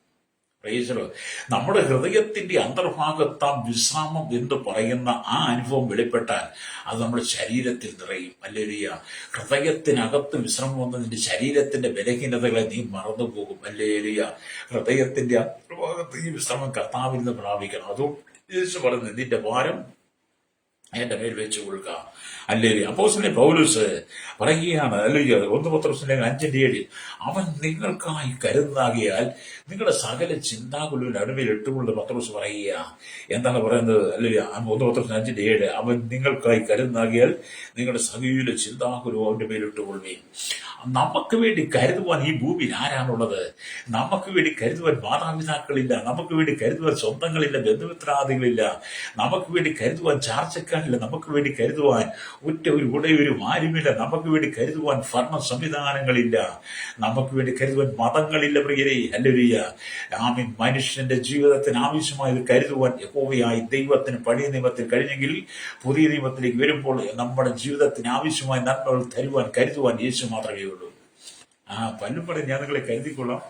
[SPEAKER 1] നമ്മുടെ ഹൃദയത്തിന്റെ അന്തർഭാഗത്താം വിശ്രാമം എന്ന് പറയുന്ന ആ അനുഭവം വെളിപ്പെട്ടാൽ അത് നമ്മുടെ ശരീരത്തിൽ നിറയും. അല്ലേലൂയ. ഹൃദയത്തിനകത്ത് വിശ്രമം വന്ന് നിന്റെ ശരീരത്തിന്റെ ബലഹീനതകളെ നീ മറന്നുപോകും. അല്ലേലൂയ. ഹൃദയത്തിന്റെ അന്തർഭാഗത്ത് ഈ വിശ്രമം കർത്താവിൽ നിന്ന് പ്രാപിക്കണം. അതുകൊണ്ട് യേശു പറഞ്ഞു, നിന്റെ ഭാരം എന്റെ മേൽ വെച്ചു കൊടുക്കുക. അല്ലേലൂയ. അപ്പോസ്തലൻ പൗലോസ് പറയുകയാണ്, അല്ലേലൂയ, 1 പത്രോസ് 5:7, അവൻ നിങ്ങൾക്കായി കരുതാകിയാൽ നിങ്ങളുടെ സകല ചിന്താകുലവും നടുവിൽ ഇട്ടുകൊണ്ട് പത്രോസ് പറയുക. എന്താണ് പറയുന്നത്? അല്ലേലൂയ. 1 പത്രോസ് 5:7, അവൻ നിങ്ങൾക്കായി കരുതാകിയാൽ നിങ്ങളുടെ സകല ചിന്താകുലവും അവന്റെ മേലിട്ടുകൊള്ളുകയും. നമുക്ക് വേണ്ടി കരുതുവാൻ ഈ ഭൂമിയിൽ ആരാണുള്ളത്? നമുക്ക് വേണ്ടി കരുതുവാൻ മാതാപിതാക്കളില്ല, നമുക്ക് വേണ്ടി കരുതുവാൻ സ്വന്തങ്ങളില്ല, ബന്ധുമിത്രാദികളില്ല, നമുക്ക് വേണ്ടി കരുതുവാൻ ചാർച്ചക്കാരില്ല, നമുക്ക് വേണ്ടി കരുതുവാൻ ഒരു ആരുമില്ല, നമുക്ക് വേണ്ടി കരുതുവാൻ ഭരണ സംവിധാനങ്ങളില്ല, നമുക്ക് വേണ്ടി കരുതുവാൻ മതങ്ങളില്ല. പ്രിയരേ, ഹല്ലേലൂയ. ആമേൻ. മനുഷ്യന്റെ ജീവിതത്തിന് ആവശ്യമായത് കരുതുവാൻ യഹോവയായി ദൈവത്തിന് പഴയ നിയമത്തിൽ കഴിഞ്ഞെങ്കിൽ പുതിയ നിയമത്തിലേക്ക് വരുമ്പോൾ നമ്മുടെ ജീവിതത്തിന് ആവശ്യമായ നന്മകൾ തരുവാൻ കരുതുവാൻ യേശു മാത്രമേ ഉള്ളൂ. പലരും പറയും ഞാൻ നിങ്ങളെ കരുതിക്കൊള്ളാം,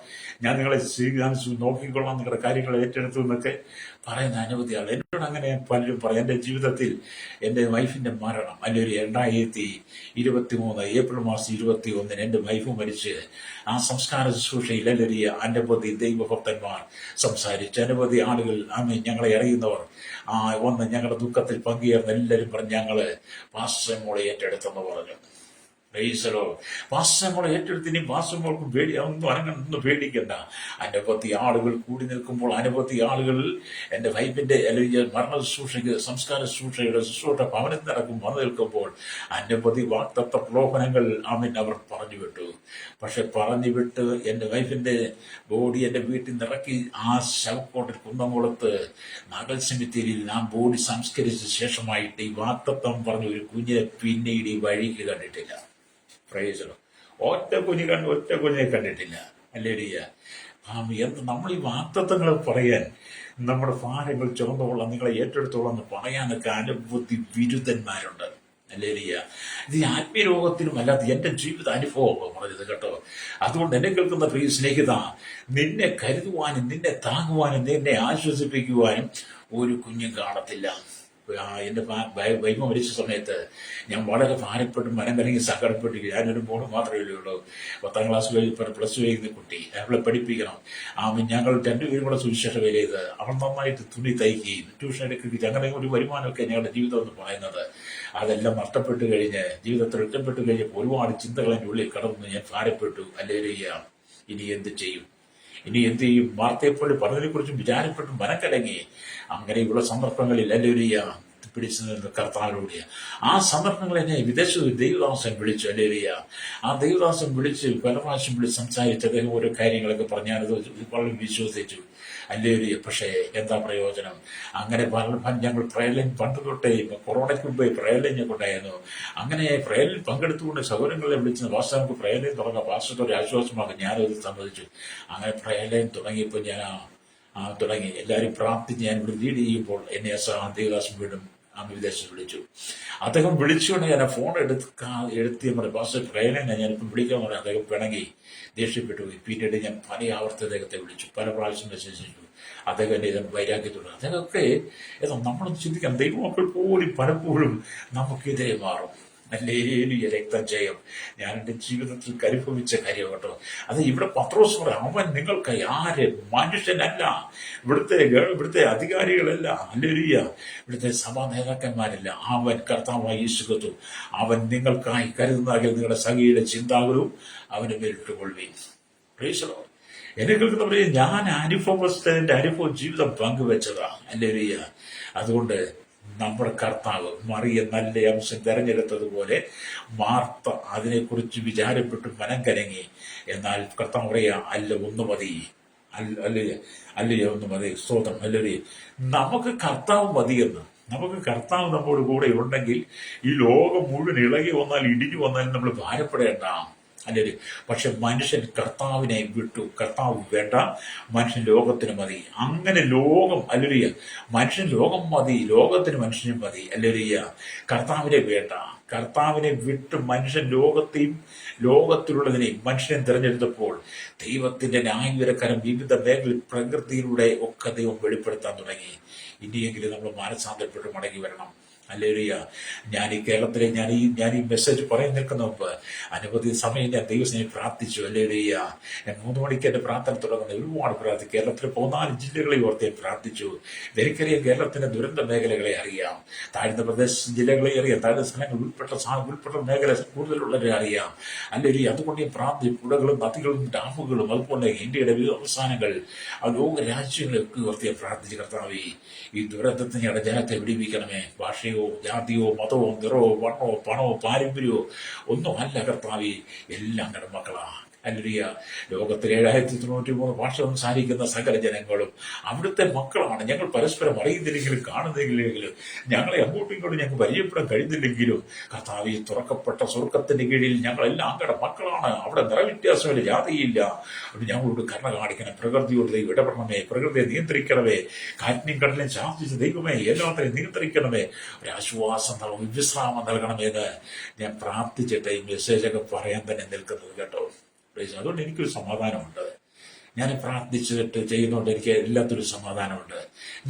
[SPEAKER 1] ഞാൻ നിങ്ങളെ ഞാൻ നോക്കിക്കൊള്ളാം, നിങ്ങളുടെ കാര്യങ്ങൾ ഏറ്റെടുത്തു എന്നൊക്കെ പറയുന്ന അനവധി ആൾ എന്നോട് അങ്ങനെ പലരും പറയും. എൻ്റെ ജീവിതത്തിൽ എൻ്റെ വൈഫിൻ്റെ മരണം അല്ലെങ്കിൽ 2023 ഏപ്രിൽ മാസം 21 എൻ്റെ വൈഫ് മരിച്ച് ആ സംസ്കാര ശുശ്രൂഷയിൽ അല്ലെങ്കിൽ അനവധി ദൈവഭക്തന്മാർ സംസാരിച്ച് അനവധി ആളുകൾ ഞങ്ങളെ അറിയുന്നവർ വന്ന് ഞങ്ങളുടെ ദുഃഖത്തിൽ പങ്കുചേർന്ന് എല്ലാവരും പറഞ്ഞ് ഞങ്ങള് പാസ്റ്റർ മോളെ ഏറ്റെടുത്തെന്ന് പറഞ്ഞു. പാസ്റ്റർമോളെ ഏറ്റെടുത്തിനി പാസ്റ്റർമോൾക്ക് ഒന്നും പേടിക്കണ്ട. അനവധി ആളുകൾ കൂടി നിൽക്കുമ്പോൾ അനവധി ആളുകൾ എൻ്റെ വൈഫിന്റെ അല്ലെങ്കിൽ മരണ ശുശ്രൂഷയ്ക്ക് സംസ്കാര ശുശ്രൂഷയുടെ ശുശ്രൂഷ ഭവനത്തിൽ നടക്കും വന്നു നിൽക്കുമ്പോൾ അനവധി വാക്തത്വ പ്രലോഭനങ്ങൾ അവർ പറഞ്ഞു വിട്ടു. പക്ഷെ പറഞ്ഞു വിട്ട് എൻ്റെ വൈഫിന്റെ ബോഡി എൻ്റെ വീട്ടിൽ നിറക്കി ആ ശവക്കോട്ടിൽ കുന്നംകുളത്ത് നഗൽ സെമിത്തേരിയിൽ ആ ബോഡി സംസ്കരിച്ച ശേഷമായിട്ട് ഈ വാക്തത്വം പറഞ്ഞ ഒരു കുഞ്ഞിനെ പിന്നീട് ഈ വഴിക്ക് കണ്ടിട്ടില്ല. പ്രൈസലോ. ഒറ്റ കുഞ്ഞിനെ കണ്ടിട്ടില്ല. അല്ലേടിയ എന്ത് നമ്മൾ ഈ വാക്തത്വങ്ങൾ പറയാൻ, നമ്മുടെ ഭാരങ്ങൾ ചുമന്നോളാം, നിങ്ങളെ ഏറ്റെടുത്തോളാം എന്ന് പറയാനൊക്കെ അനവധി വിരുദ്ധന്മാരുണ്ട്. അല്ലേലിയ. ഇത് ആത്മീയ രോഗത്തിനും അല്ലാതെ എൻ്റെ ജീവിത അനുഭവമാണ് പറഞ്ഞത് കേട്ടോ. അതുകൊണ്ട് എന്നെ കേൾക്കുന്ന പ്രിയ സ്നേഹിത, നിന്നെ കരുതുവാനും നിന്നെ താങ്ങുവാനും നിന്നെ ആശ്വസിപ്പിക്കുവാനും ഒരു കുഞ്ഞും കാണത്തില്ല. എൻ്റെ വൈഫ മരിച്ച സമയത്ത് ഞാൻ വളരെ ഭാരപ്പെട്ടും മനം കലങ്ങി സങ്കടപ്പെട്ടു. ഞാനൊരു മോള് മാത്രമേ ഉള്ളൂ, 10ാം ക്ലാസ് പ്ലസ് ടു ചെയ്യുന്ന കുട്ടി. അവളെ പഠിപ്പിക്കണം. ഞങ്ങൾ രണ്ടുപേരും കൂടെ സുവിശേഷ വേല ചെയ്ത് അവൾ നന്നായിട്ട് തുണി തയ്ക്കുകയും ട്യൂഷൻ എടുക്കുകയും അങ്ങനെ ഒരു വരുമാനമൊക്കെ ഞങ്ങളുടെ ജീവിതം എന്ന് പറയുന്നത്. അതെല്ലാം നഷ്ടപ്പെട്ട് കഴിഞ്ഞ് ജീവിതത്തിൽ ഒറ്റപ്പെട്ടു കഴിഞ്ഞപ്പോൾ ഒരുപാട് ചിന്തകൾ എൻ്റെ ഉള്ളിൽ കടന്നു. ഞാൻ ഭാരപ്പെട്ടു. അല്ലെങ്കിൽ ഇനി എന്ത് ചെയ്യും, ഇനി എന്ത് ചെയ്യും? വാർത്തയെപ്പോലെ പറഞ്ഞതിനെ കുറിച്ചും വിചാരപ്പെട്ടും മനക്കടങ്ങി. അങ്ങനെയുള്ള സന്ദർഭങ്ങളിൽ അല്ലെങ്കിൽ പിടിച്ചു നിന്ന് കർത്താവിലൂടെ ആ സന്ദർഭങ്ങൾ എന്നെ വിദേശത്ത് ദൈവദാസൻ വിളിച്ചു. അല്ലെങ്കിൽ ആ ദൈവദാസൻ വിളിച്ച് പല പ്രാവശ്യം വിളിച്ച് സംസാരിച്ച് അദ്ദേഹം ഓരോ കാര്യങ്ങളൊക്കെ പറഞ്ഞാൽ വളരെ വിശ്വസിച്ചു. അല്ലെങ്കിൽ പക്ഷേ എന്താ പ്രയോജനം? അങ്ങനെ ഞങ്ങൾ പ്രയലൻ പണ്ട് തൊട്ടേ കൊറോണയ്ക്ക് മുമ്പേ പ്രയലൻ കൊണ്ടായിരുന്നു. അങ്ങനെ പ്രയലിൽ പങ്കെടുത്തുകൊണ്ട് സൗകര്യങ്ങളെ വിളിച്ച് പാസ്റ്റർ നമുക്ക് പ്രയലൻ തുടങ്ങാം, പാസ്റ്റർ ഒരു ആശ്വാസമാകും. ഞാനത് സമ്മതിച്ചു. അങ്ങനെ പ്രയലൻ തുടങ്ങിയപ്പോൾ ഞാൻ തുടങ്ങി എല്ലാവരും പ്രാർത്ഥിച്ച് ഞാൻ ഇവിടെ ലീഡ് ചെയ്യുമ്പോൾ എന്നെ ദേവദാസൻ വീണ്ടും വിദേശത്ത് വിളിച്ചു. അദ്ദേഹം വിളിച്ചുകൊണ്ട് ഞാൻ ഫോൺ എടുത്തി പാസ്റ്റർ പ്രയലനെ ഞാനിപ്പം വിളിക്കാൻ പറഞ്ഞു. അദ്ദേഹം പിണങ്ങി ദേഷ്യപ്പെട്ടു പോയി. പിന്നീട് ഞാൻ പല ആവർത്തി അദ്ദേഹത്തെ വിളിച്ചു, പല പ്രാവശ്യം മെസ്സേജ്. അദ്ദേഹം എന്നെ ഇതിന് വൈരാഗ്യത്തോട് അദ്ദേഹമൊക്കെ നമ്മളൊന്ന് ചിന്തിക്കാം. ദൈവമക്കൾ പോലും പലപ്പോഴും നമുക്കെതിരെ മാറും. അല്ലേലൂയ, രക്തജയം. ഞാൻ എൻ്റെ ജീവിതത്തിൽ അനുഭവിച്ച കാര്യം കേട്ടോ. അത് ഇവിടെ പത്രോസ് പറയാം, അവൻ നിങ്ങൾക്ക് ആര് മനുഷ്യനല്ല, ഇവിടുത്തെ അധികാരികളല്ല, അല്ലേലൂയ, ഇവിടുത്തെ സഭാ നേതാക്കന്മാരല്ല, അവൻ കർത്താവായ യേശു ക്രിസ്തു. അവൻ നിങ്ങൾക്കായി കരുതുന്നെങ്കിൽ നിങ്ങളുടെ സഖിയുടെ ചിന്താകുലവും അവന് മേലിട്ടുകൊള്ളുകയും. എന്നെ കേൾക്കുന്നവരെ ഞാൻ എൻ്റെ അനുഭവം ജീവിതം പങ്കുവെച്ചതാ. അല്ലേലൂയ. അതുകൊണ്ട് നമ്മുടെ കർത്താവ് മറിയ നല്ല അംശം തെരഞ്ഞെടുത്തതുപോലെ മാർത്ത അതിനെക്കുറിച്ച് വിചാരപ്പെട്ട് മനം കലങ്ങി. എന്നാൽ കർത്താവ് പറയാ, അല്ല ഒന്ന് മതി, അല്ലേ ഒന്ന് മതി. സ്തോത്രം. അല്ലേ, നമുക്ക് കർത്താവ് മതിയെന്ന്. നമുക്ക് കർത്താവ് നമ്മോട് കൂടെ ഉണ്ടെങ്കിൽ ഈ ലോകം മുഴുവൻ ഇളകി വന്നാൽ ഇടിഞ്ഞു വന്നാലും നമ്മൾ ഭാരപ്പെടേണ്ട. അല്ലേ? പക്ഷെ മനുഷ്യൻ കർത്താവിനെ വിട്ടു. കർത്താവ് വേണ്ട, മനുഷ്യൻ ലോകത്തിന് മതി. അങ്ങനെ ലോകം അല്ലേലൂയ, മനുഷ്യൻ ലോകം മതി, ലോകത്തിന് മനുഷ്യനും മതി. അല്ലേലൂയ. കർത്താവിനെ വേണ്ട, കർത്താവിനെ വിട്ട് മനുഷ്യൻ ലോകത്തെയും ലോകത്തിലുള്ളതിനെയും മനുഷ്യനെ തിരഞ്ഞെടുത്തപ്പോൾ ദൈവത്തിന്റെ ന്യായവിലക്കരം വിവിധ മേഖലയിൽ പ്രകൃതിയിലൂടെ ഒക്കെ ദൈവം വെളിപ്പെടുത്താൻ തുടങ്ങി. ഇനിയെങ്കിലും നമ്മൾ മാനസാന്തരപ്പെട്ട് മടങ്ങി വരണം. അല്ലേലൂയ. ഞാൻ ഈ കേരളത്തിലെ ഞാൻ ഈ മെസ്സേജ് പറയാൻ നിൽക്കുന്ന മുമ്പ് അനവധി സമയം ഞാൻ ദൈവസ്നേഹം പ്രാർത്ഥിച്ചു. അല്ലേലൂയ. ഞാൻ 3 മണിക്ക് എൻ്റെ പ്രാർത്ഥന തുടങ്ങുന്നത് ഒരുപാട് പ്രാർത്ഥിച്ചു. കേരളത്തിലെ 14 ജില്ലകളെ ഓർത്ത് പ്രാർത്ഥിച്ചു. എനിക്കറിയാം കേരളത്തിന്റെ ദുരന്ത മേഖലകളെ അറിയാം, താഴ്ന്ന പ്രദേശ ജില്ലകളെ അറിയാം, താഴ്ന്ന സ്ഥലങ്ങൾ ഉൾപ്പെട്ട മേഖല കൂടുതലുള്ളവരെ അറിയാം. അല്ലേലൂയ. അതുകൊണ്ട് ഞാൻ പ്രാർത്ഥിച്ചു. പുഴകളും നദികളും ഡാമുകളും അതുപോലെ ഇന്ത്യയുടെ വിവിധ സംസ്ഥാനങ്ങൾ ലോക രാജ്യങ്ങളെയൊക്കെ ഓർത്ത് പ്രാർത്ഥിച്ചു. കർത്താവേ, ഈ ദുരന്തത്തിന് ഞങ്ങളുടെ ജനത്തെ വിടിവിക്കണമേ. ഭാഷയോ ജാതിയോ മതമോ നിറവോ വണ്ണമോ പണമോ പാരമ്പര്യമോ ഒന്നും അല്ല കർത്താവേ, എല്ലാം ഞങ്ങളുടെ മക്കളാ. അല്ലേലൂയ. ലോകത്തിൽ 7093 ഭാഷ സംസാരിക്കുന്ന സകല ജനങ്ങളും അവിടുത്തെ മക്കളാണ്. ഞങ്ങൾ പരസ്പരം അറിയുന്നില്ലെങ്കിലും കാണുന്നില്ലെങ്കിലും ഞങ്ങളെ അങ്ങോട്ടും ഇങ്ങോട്ടും ഞങ്ങൾക്ക് പരിചയപ്പെടാൻ കഴിയുന്നില്ലെങ്കിലും കർത്താവേ, തുറക്കപ്പെട്ട സ്വർഗത്തിന്റെ കീഴിൽ ഞങ്ങളെല്ലാം അങ്ങയുടെ മക്കളാണ്. അവിടെ നിറവ്യത്യാസമില്ല, ജാതിയില്ല. അവിടെ ഞങ്ങളോട് കരുണ കാണിക്കണം. പ്രകൃതിയോട് ദൈവം ഇടപെടണമേ, പ്രകൃതിയെ നിയന്ത്രിക്കണമേ, കാറ്റിനെയും കടലിനെയും ശാസിച്ച ദൈവമേ എല്ലാത്തിനെയും നിയന്ത്രിക്കണമേ, ഒരു ആശ്വാസം വിശ്രാമം നൽകണമെന്ന് ഞാൻ പ്രാർത്ഥിച്ചിട്ട് ഈ മെസ്സേജൊക്കെ പറയാൻ തന്നെ നിൽക്കുന്നത് കേട്ടോ. അതുകൊണ്ട് എനിക്കൊരു സമാധാനമുണ്ട്. ഞാൻ പ്രാർത്ഥിച്ചിട്ട് ചെയ്യുന്നതുകൊണ്ട് എനിക്ക് എല്ലാത്തൊരു സമാധാനമുണ്ട്.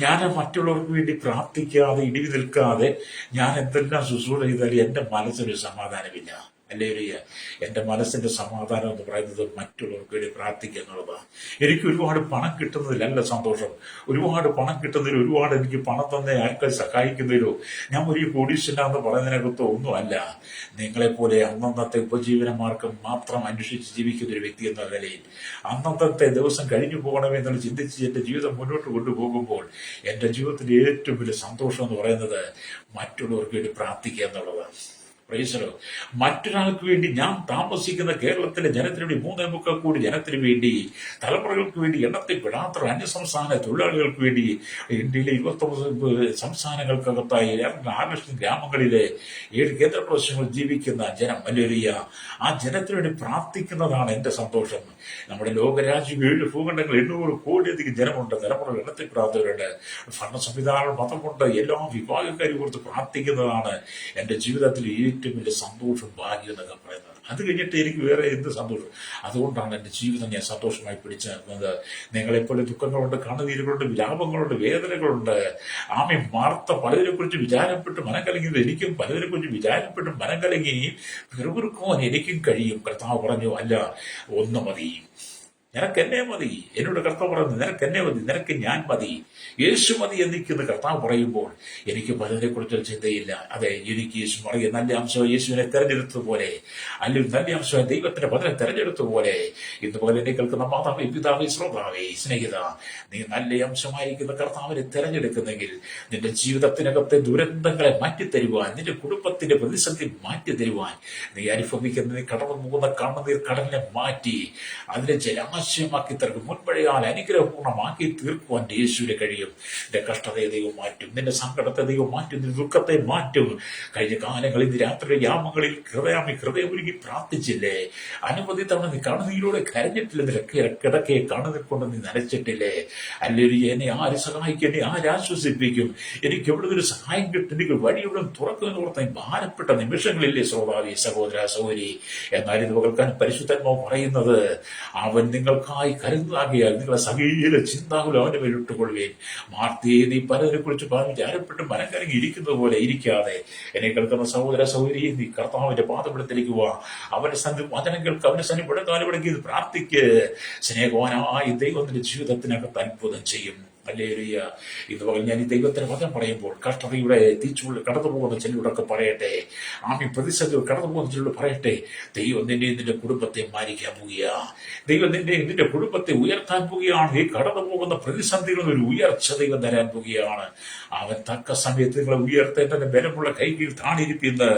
[SPEAKER 1] ഞാൻ മറ്റുള്ളവർക്ക് വേണ്ടി പ്രാർത്ഥിക്കാതെ ഇടിവി നിൽക്കാതെ ഞാൻ എന്തെല്ലാം ശുശ്രൂഷ ചെയ്താലും എൻ്റെ മനസ്സിനൊരു സമാധാനമില്ല. അല്ലേലൂയ. എൻ്റെ മനസ്സിന്റെ സമാധാനം എന്ന് പറയുന്നത് മറ്റുള്ളവർക്ക് വേണ്ടി പ്രാർത്ഥിക്കുക എന്നുള്ളതാണ്. എനിക്ക് ഒരുപാട് പണം കിട്ടുന്നതിലല്ല സന്തോഷം. ഒരുപാട് പണം കിട്ടുന്നതിൽ, ഒരുപാട് എനിക്ക് പണം തന്നെ ആൾക്കാർ സഹായിക്കുന്നതിലോ ഞാൻ ഒരു കോടീശ്വരനാന്ന് പറയുന്നതിനകത്തോ ഒന്നുമല്ല. നിങ്ങളെപ്പോലെ അന്നന്നത്തെ ഉപജീവന മാർഗം മാത്രം അന്വേഷിച്ച് ജീവിക്കുന്ന ഒരു വ്യക്തി എന്ന നിലയിൽ അന്നന്നത്തെ ദിവസം കഴിഞ്ഞു പോകണമെന്നുള്ള ചിന്തിച്ച് എൻ്റെ ജീവിതം മുന്നോട്ട് കൊണ്ടുപോകുമ്പോൾ എൻ്റെ ജീവിതത്തിലെ ഏറ്റവും വലിയ സന്തോഷം എന്ന് പറയുന്നത് മറ്റുള്ളവർക്ക് വേണ്ടി പ്രാർത്ഥിക്കുക എന്നുള്ളതാണ്. പ്രൈസലോ. മറ്റൊരാൾക്ക് വേണ്ടി, ഞാൻ താമസിക്കുന്ന കേരളത്തിലെ ജനത്തിന് വേണ്ടി, 3.25 കോടി ജനത്തിന് വേണ്ടി, തലമുറകൾക്ക് വേണ്ടി, എണ്ണത്തിൽപ്പെടാത്ത അന്യസംസ്ഥാന തൊഴിലാളികൾക്ക് വേണ്ടി, ഇന്ത്യയിലെ 29 സംസ്ഥാനങ്ങൾക്കകത്തായി 6 ലക്ഷം ഗ്രാമങ്ങളിലെ 7 കേന്ദ്രപ്രദേശങ്ങളിൽ ജീവിക്കുന്ന ജനം, അല്ലേലൂയ, ആ ജനത്തിന് വേണ്ടി പ്രാർത്ഥിക്കുന്നതാണ് എൻ്റെ സന്തോഷം. നമ്മുടെ ലോകരാജ്യം 7 ഭൂഖണ്ഡങ്ങൾ 800 കോടിയധികം ജനമുണ്ട്. തലമുറകൾ എണ്ണത്തിൽപ്പെടാത്തവരുണ്ട്. ഭരണ സംവിധാനം, മതമുണ്ട്. എല്ലാ വിഭാഗക്കാരും കുറിച്ച് പ്രാർത്ഥിക്കുന്നതാണ് എൻ്റെ ജീവിതത്തിൽ ഏറ്റവും വലിയ സന്തോഷം, ഭാഗ്യം എന്നൊക്കെ പറയുന്നത്. അത് കഴിഞ്ഞിട്ട് എനിക്ക് വേറെ എന്ത് സന്തോഷം? അതുകൊണ്ടാണ് എൻ്റെ ജീവിതം ഞാൻ സന്തോഷമായി പിടിച്ചു നിൽക്കുന്നത്. നിങ്ങളെപ്പോലെ ദുഃഖങ്ങളുണ്ട്, കണ്ണുനീരുകളുണ്ട്, വിലാപങ്ങളുണ്ട്, വേദനകളുണ്ട്. ആമേ മാർത്ത പലതിനെ കുറിച്ച് വിചാരപ്പെട്ട് മനം കലങ്ങിയത് എനിക്കും, പലതിനെ കുറിച്ച് വിചാരപ്പെട്ട് മനം കലങ്ങി പിറുപിറുക്കുവാൻ എനിക്കും കഴിയും. കർത്താവ് പറഞ്ഞു, അല്ല, ഒന്ന് മതി, നിനക്ക് എന്നെ മതി. എന്നോട് കർത്താവ് പറയുന്നത്, നിനക്ക് എന്നെ മതി, നിനക്ക് ഞാൻ മതി, യേശു മതി എന്നിരിക്കുന്ന കർത്താവ് പറയുമ്പോൾ എനിക്ക് പലതിനെ കുറിച്ചൊരു ചിന്തയില്ല. അതെ, എനിക്ക് യേശു മറിയ നല്ല അംശം യേശുവിനെ തെരഞ്ഞെടുത്തതുപോലെ, അല്ലെങ്കിൽ നല്ല അംശം ദൈവത്തിന്റെ പതിനെ തെരഞ്ഞെടുത്തതുപോലെ, ഇന്നുപോലെ എന്നെ കേൾക്കുന്ന മാതാവേ, പിതാവേ, ശ്രോതാവേ, സ്നേഹിത, നീ നല്ല അംശമായിരിക്കുന്ന കർത്താവിനെ തെരഞ്ഞെടുക്കുന്നെങ്കിൽ നിന്റെ ജീവിതത്തിനകത്തെ ദുരന്തങ്ങളെ മാറ്റിത്തരുവാൻ, നിന്റെ കുടുംബത്തിന്റെ പ്രതിസന്ധി മാറ്റിത്തരുവാൻ, നീ അനുഭവിക്കുന്ന, നീ കടന്നു പോകുന്ന കണ്ണുനീർ കടലിനെ മാറ്റി അതിനെ ജലാശയമാക്കി തീർക്കും, മുൻപഴയാൽ അനുഗ്രഹപൂർണ്ണമാക്കി തീർക്കുവാൻ യേശുവിന് കഴിയും. നിന്റെ കഷ്ടതയെ ദൈവം മാറ്റും, നിന്റെ സങ്കടത്തെ ദൈവം മാറ്റും, നിന്റെ ദുഃഖത്തെ മാറ്റും. കഴിഞ്ഞ കാലങ്ങളിൽ രാത്രിയുടെ യാമങ്ങളിൽ ഹൃദയമൊരുക്കി പ്രാർത്ഥിച്ചില്ലേ? അനവധി തവണ നീ കണ്ണുനീരോടെ കരഞ്ഞിട്ടില്ല? നിനക്ക് കിടക്കയെ കണ്ണുനീർ കൊണ്ട് നീ നനച്ചിട്ടില്ലേ? അല്ലെങ്കിൽ എന്നെ ആര് സഹായിക്കും, എന്നെ ആര് ആശ്വസിപ്പിക്കും, എനിക്ക് എവിടെ ഒരു സഹായം കിട്ടും, എനിക്ക് വഴിയുടെ തുറക്കുമെന്ന് ഓർത്താൻ ഭാരപ്പെട്ട നിമിഷങ്ങളില്ലേ ശ്രോതാവി, സഹോദര, സഹോദരി? എന്നാൽ ഇത് കേൾക്കാൻ പരിശുദ്ധാത്മാവ് പറയുന്നത്, അവൻ നിങ്ങൾക്കായി കരുതാകിയാൽ നിങ്ങളെ സകല ചിന്താകുലം അവന്റെ മേൽ ഇട്ടുകൊള്ളുകയും. മാർത്തിയെ, നീ പലതിനെ കുറിച്ച് വിചാരപ്പെട്ട് മനം കലങ്ങി ഇരിക്കുന്നത് പോലെ ഇരിക്കാതെ, എന്നെ കേൾക്കുന്ന സഹോദര, സഹോദരി, നീ കർത്താവിന്റെ പാദപീഠത്തിലേക്ക് പോവാ. അവന്റെ സന്ധി വചനം കേൾക്ക്, അവന്റെ സന്നി കാലുപടക്കി പ്രാർത്ഥിക്ക്. സ്നേഹവാനായി ദൈവത്തിന്റെ ജീവിതത്തിനകത്ത് അത്ഭുതം ചെയ്യും. ഹല്ലേലൂയ. ഇതുപോലെ ഞാൻ ഈ ദൈവത്തിന്റെ വചനം പറയുമ്പോൾ കഷ്ടതയുടെ തീച്ചുള്ളിൽ കടന്നു പോകുന്ന ചിലരോടൊക്കെ പറയട്ടെ, ആമി പ്രതിസന്ധി കടന്നു പോകുന്ന ചിലരോട് പറയട്ടെ, ദൈവം നിന്റെ കുടുംബത്തെ മാനിക്കാൻ പോവുക, ദൈവം നിന്റെ കുടുംബത്തെ ഉയർത്താൻ പോവുകയാണ്. ഈ കടന്നു പോകുന്ന പ്രതിസന്ധികളിൽ ഒരു ഉയർച്ച ദൈവം തരാൻ പോവുകയാണ്. അവൻ തക്ക സമയത്ത് നിങ്ങളെ ഉയർത്തേണ്ടതിന്റെ ബലമുള്ള കൈകീഴിൽ താണിരിപ്പിന്ന്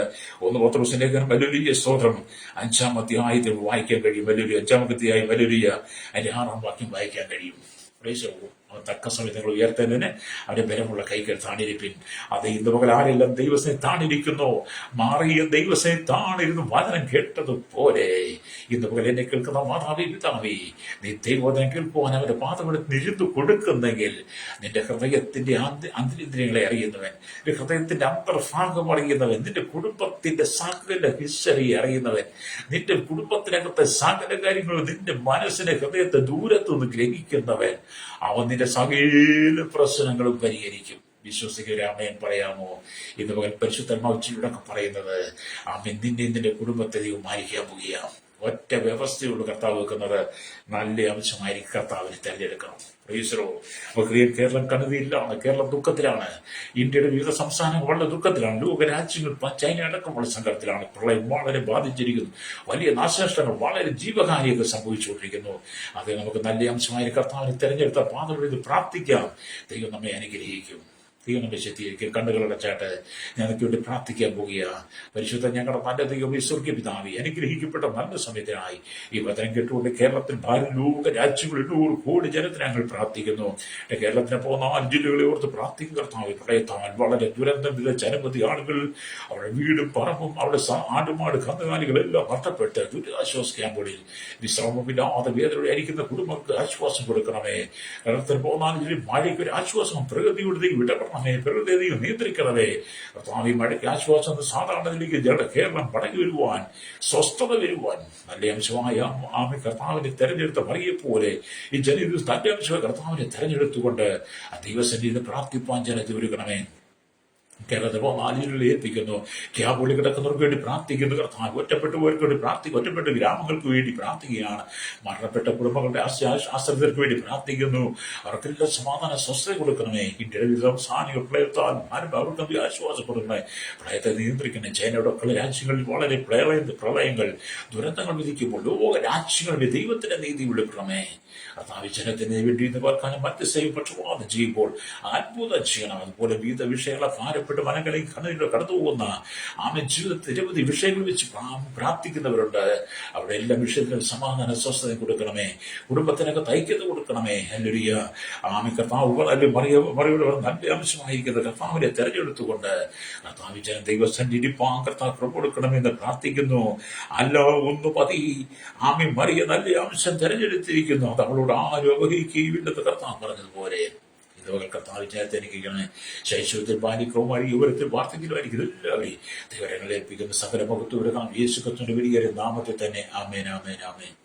[SPEAKER 1] 1 പത്രോസിന്റെ ലേഖനം, ഹല്ലേലൂയ, സ്തോത്രം, 5-ാം അധ്യായത്തിൽ വായിക്കാൻ കഴിയും. ഹല്ലേലൂയ. 5-ാം അധ്യായം, ഹല്ലേലൂയ, അതിന്റെ 6-ാം വാക്യം വായിക്കാൻ കഴിയും. അവൻ തക്ക സമയത്ത് നിങ്ങൾ ഉയർത്തേണ്ടതിന് അവന്റെ ബലമുള്ള കൈകൾ താണിരിപ്പിൻ. അത് ഇന്ന് പകൽ ആരെല്ലാം ദൈവസനെ താണിരിക്കുന്നു, മാറിയ ദൈവസനെ താണിരുന്നു വചനം കേട്ടതുപോലെ, ഇന്ന് പകൽ എന്നെ കേൾക്കുന്ന മാതാവി, പിതാവി, നീ ദൈവവചനം കേൾക്കുവാൻ അവന്റെ പാദമെടുത്ത് ഇരുന്നു കൊടുക്കുന്നെങ്കിൽ, നിന്റെ ഹൃദയത്തിന്റെ അന്തരിന്ദ്രിയങ്ങളെ അറിയുന്നവൻ, നിന്റെ ഹൃദയത്തിന്റെ അന്തർഭാഗം അറിയുന്നവൻ, നിന്റെ കുടുംബത്തിന്റെ സകല ഹിസ്റ്ററി അറിയുന്നവൻ, നിന്റെ കുടുംബത്തിനകത്തെ സകല കാര്യങ്ങളും നിന്റെ മനസ്സിനെ, ഹൃദയത്തെ ദൂരത്തുനിന്ന് ഗ്രഹിക്കുന്നവൻ, അവൻ നിന്റെ സകല പ്രശ്നങ്ങളും പരിഹരിക്കും. വിശ്വസിക്കുക. ആമേൻ പറയാമോ? ഇന്ന് പകൽ പരിശുദ്ധാത്മാവിലൂടെയൊക്കെ പറയുന്നത്, ആമേൻ, നിന്റെ കുടുംബത്തെ ദൈവം മാനിക്കാൻ പോവുകയാണ്. ഒറ്റ വ്യവസ്ഥയുള്ള കർത്താവ് വെക്കുന്നത്, നല്ല അംശമായിരിക്കും കർത്താവിനെ തെരഞ്ഞെടുക്കണം. കേരളം കണ്ണുനീരിലാണ്, കേരളം ദുഃഖത്തിലാണ്, ഇന്ത്യയുടെ വിവിധ സംസ്ഥാനങ്ങൾ വളരെ ദുഃഖത്തിലാണ്, ലോകരാജ്യങ്ങൾ ചൈന അടക്കമുള്ള സങ്കടത്തിലാണ്. പ്രളയം വളരെ ബാധിച്ചിരിക്കുന്നു, വലിയ നാശനഷ്ടങ്ങൾ, വളരെ ജീവഹാനിയൊക്കെ സംഭവിച്ചുകൊണ്ടിരിക്കുന്നു. അത് നമുക്ക് നല്ല അംശമായ കർത്താവിനെ തെരഞ്ഞെടുത്ത പാദം പ്രാർത്ഥിക്കാം. ദൈവം നമ്മെ അനുഗ്രഹിക്കും, ദൈവം നമ്മെ ശക്തീകരിക്കും. കണ്ണുകളടച്ചാട്ട് ഞങ്ങൾക്ക് വേണ്ടി പ്രാർത്ഥിക്കാൻ പോവുക. പരിശുദ്ധ ഞങ്ങളുടെ നല്ല ദൈവം, സ്വർഗ്ഗ പിതാവേ, അനുഗ്രഹിക്കപ്പെട്ട നല്ല സമയത്തിനായി ഈ വചനം കേട്ടുകൊണ്ട് കേരളത്തിൽ ലോക രാജ്യങ്ങളിൽ 100 കോടി ജനത്തിന് ഞങ്ങൾ പ്രാർത്ഥിക്കുന്നു. കേരളത്തിന് പോകുന്ന 4 ജില്ലകളെ ഓർത്ത് പ്രാർത്ഥിക്കും. കർത്താവ്, പ്രളയത്താൽ വളരെ ദുരന്തം വിതച്ച അനവധി ആളുകൾ അവരുടെ വീടും പറമ്പും അവരുടെ ആടുമാട് കന്നുകാലികളെല്ലാം നഷ്ടപ്പെട്ട് ദുരിതാശ്വാസ ക്യാമ്പുകളിൽ വിശ്രമമില്ലാതെ വേദനയോടെ അരിക്കുന്ന കുടുംബങ്ങൾക്ക് ആശ്വാസം കൊടുക്കണമേ. കേരളത്തിന് പോകുന്ന 4 ജില്ലയിൽ മഴയ്ക്ക് ഒരു ആശ്വാസം, പ്രകൃതിയുടെ വിടപെടൽ ഇടപെടണമേ, പ്രകൃതിയെ നിയന്ത്രിക്കണമേ. കർത്താവ് ഈ മഴയ്ക്ക് ആശ്വാസം സാധാരണയിലേക്ക് കേരളം മടങ്ങി വരുവാൻ, സ്വസ്ഥത വരുവാൻ നല്ല അംശമായ ആമി കർത്താവിനെ തെരഞ്ഞെടുത്ത മറിയെപ്പോലെ ഈ ജനത്തിൽ തന്റെ അംശമായ കർത്താവിനെ തെരഞ്ഞെടുത്തുകൊണ്ട് ആ ദൈവസന്നിധിയിൽ പ്രാർത്ഥിപ്പാൻ ജനത്തെ ഒരുക്കണമേ. കേരളത്തിൽ മാലിന്യങ്ങളിൽ ഏൽപ്പിക്കുന്നു. ക്യാബുകളിൽ കിടക്കുന്നവർക്ക് വേണ്ടി പ്രാർത്ഥിക്കുന്നു. കർത്താവ് ഒറ്റപ്പെട്ടവർക്ക് വേണ്ടി പ്രാർത്ഥിക്കും. ഒറ്റപ്പെട്ട ഗ്രാമങ്ങൾക്ക് വേണ്ടി പ്രാർത്ഥിക്കുകയാണ്. മരണപ്പെട്ട കുടുംബങ്ങളുടെ ആശ്രിതർക്ക് വേണ്ടി പ്രാർത്ഥിക്കുന്നു. അവർക്കെല്ലാം സമാധാന സ്വസ്ഥത കൊടുക്കണമേ. ഇന്ത്യയിലെ സംസ്ഥാനികൾ പ്രളയത്താൽ അവർക്ക് ആശ്വാസം കൊടുക്കണേ. പ്രളയത്തെ നിയന്ത്രിക്കണേ. ചൈനയുടെ രാജ്യങ്ങളിൽ വളരെ പ്രളയങ്ങൾ ദുരന്തങ്ങൾ വിധിക്കുമ്പോൾ ലോക രാജ്യങ്ങളിൽ ദൈവത്തിന്റെ നീതി വിളിക്കണമേ. കർത്താവ് ജനത്തിന് വേണ്ടി ഇന്ന് വാർക്കാനും മധ്യസ്ഥയും പക്ഷപാതം ചെയ്യുമ്പോൾ അത്ഭുതം ചെയ്യണം. അതുപോലെ വിവിധ വിഷയങ്ങളെ ഭാരപ്പെട്ട് മനങ്ങളിൽ കടന്നു പോകുന്ന ആമേ ജീവിതത്തിൽ നിരവധി വിഷയങ്ങൾ വെച്ച് പ്രാർത്ഥിക്കുന്നവരുണ്ട്. അവിടെ എല്ലാ വിഷയത്തിലും സമാധാന സ്വസ്ഥത കൊടുക്കണമേ. കുടുംബത്തിനൊക്കെ ഐക്യത കൊടുക്കണമേ. ഹല്ലേലൂയ. ആമേ കർത്താവ് മറിയുടെ നല്ല അംശമായിരിക്കുന്ന കർത്താവിനെ തെരഞ്ഞെടുത്തുകൊണ്ട് കർത്താവ് ജനം ദൈവസന്നിധി കർത്താവ് കൃപ കൊടുക്കണമെന്ന് പ്രാർത്ഥിക്കുന്നു. അല്ല ഒന്ന് പതി ആമേ മറിയ നല്ല അംശം തെരഞ്ഞെടുത്തിരിക്കുന്നു. അത് അവളോട് ആരും അവഹിക്കുകയില്ലെന്ന് കർത്താവ് പറഞ്ഞതുപോലെ ഇതുപോലെ കർത്താവ് വിചാരത്തിരിക്കുകയാണ്. ശൈശവത്തിൽ ബാലിക്രവുമായി യുവരത്തിൽ വാർദ്ധക്യമായിരിക്കും എല്ലാവരെയും ദൈവങ്ങളെ ഏൽപ്പിക്കുന്ന സകല മുഖത്ത് വിടുക യേശു ക്രിസ്തുവിന്റെ വലിയ നാമത്തിൽ തന്നെ. ആമേൻ, ആമേൻ, ആമേൻ.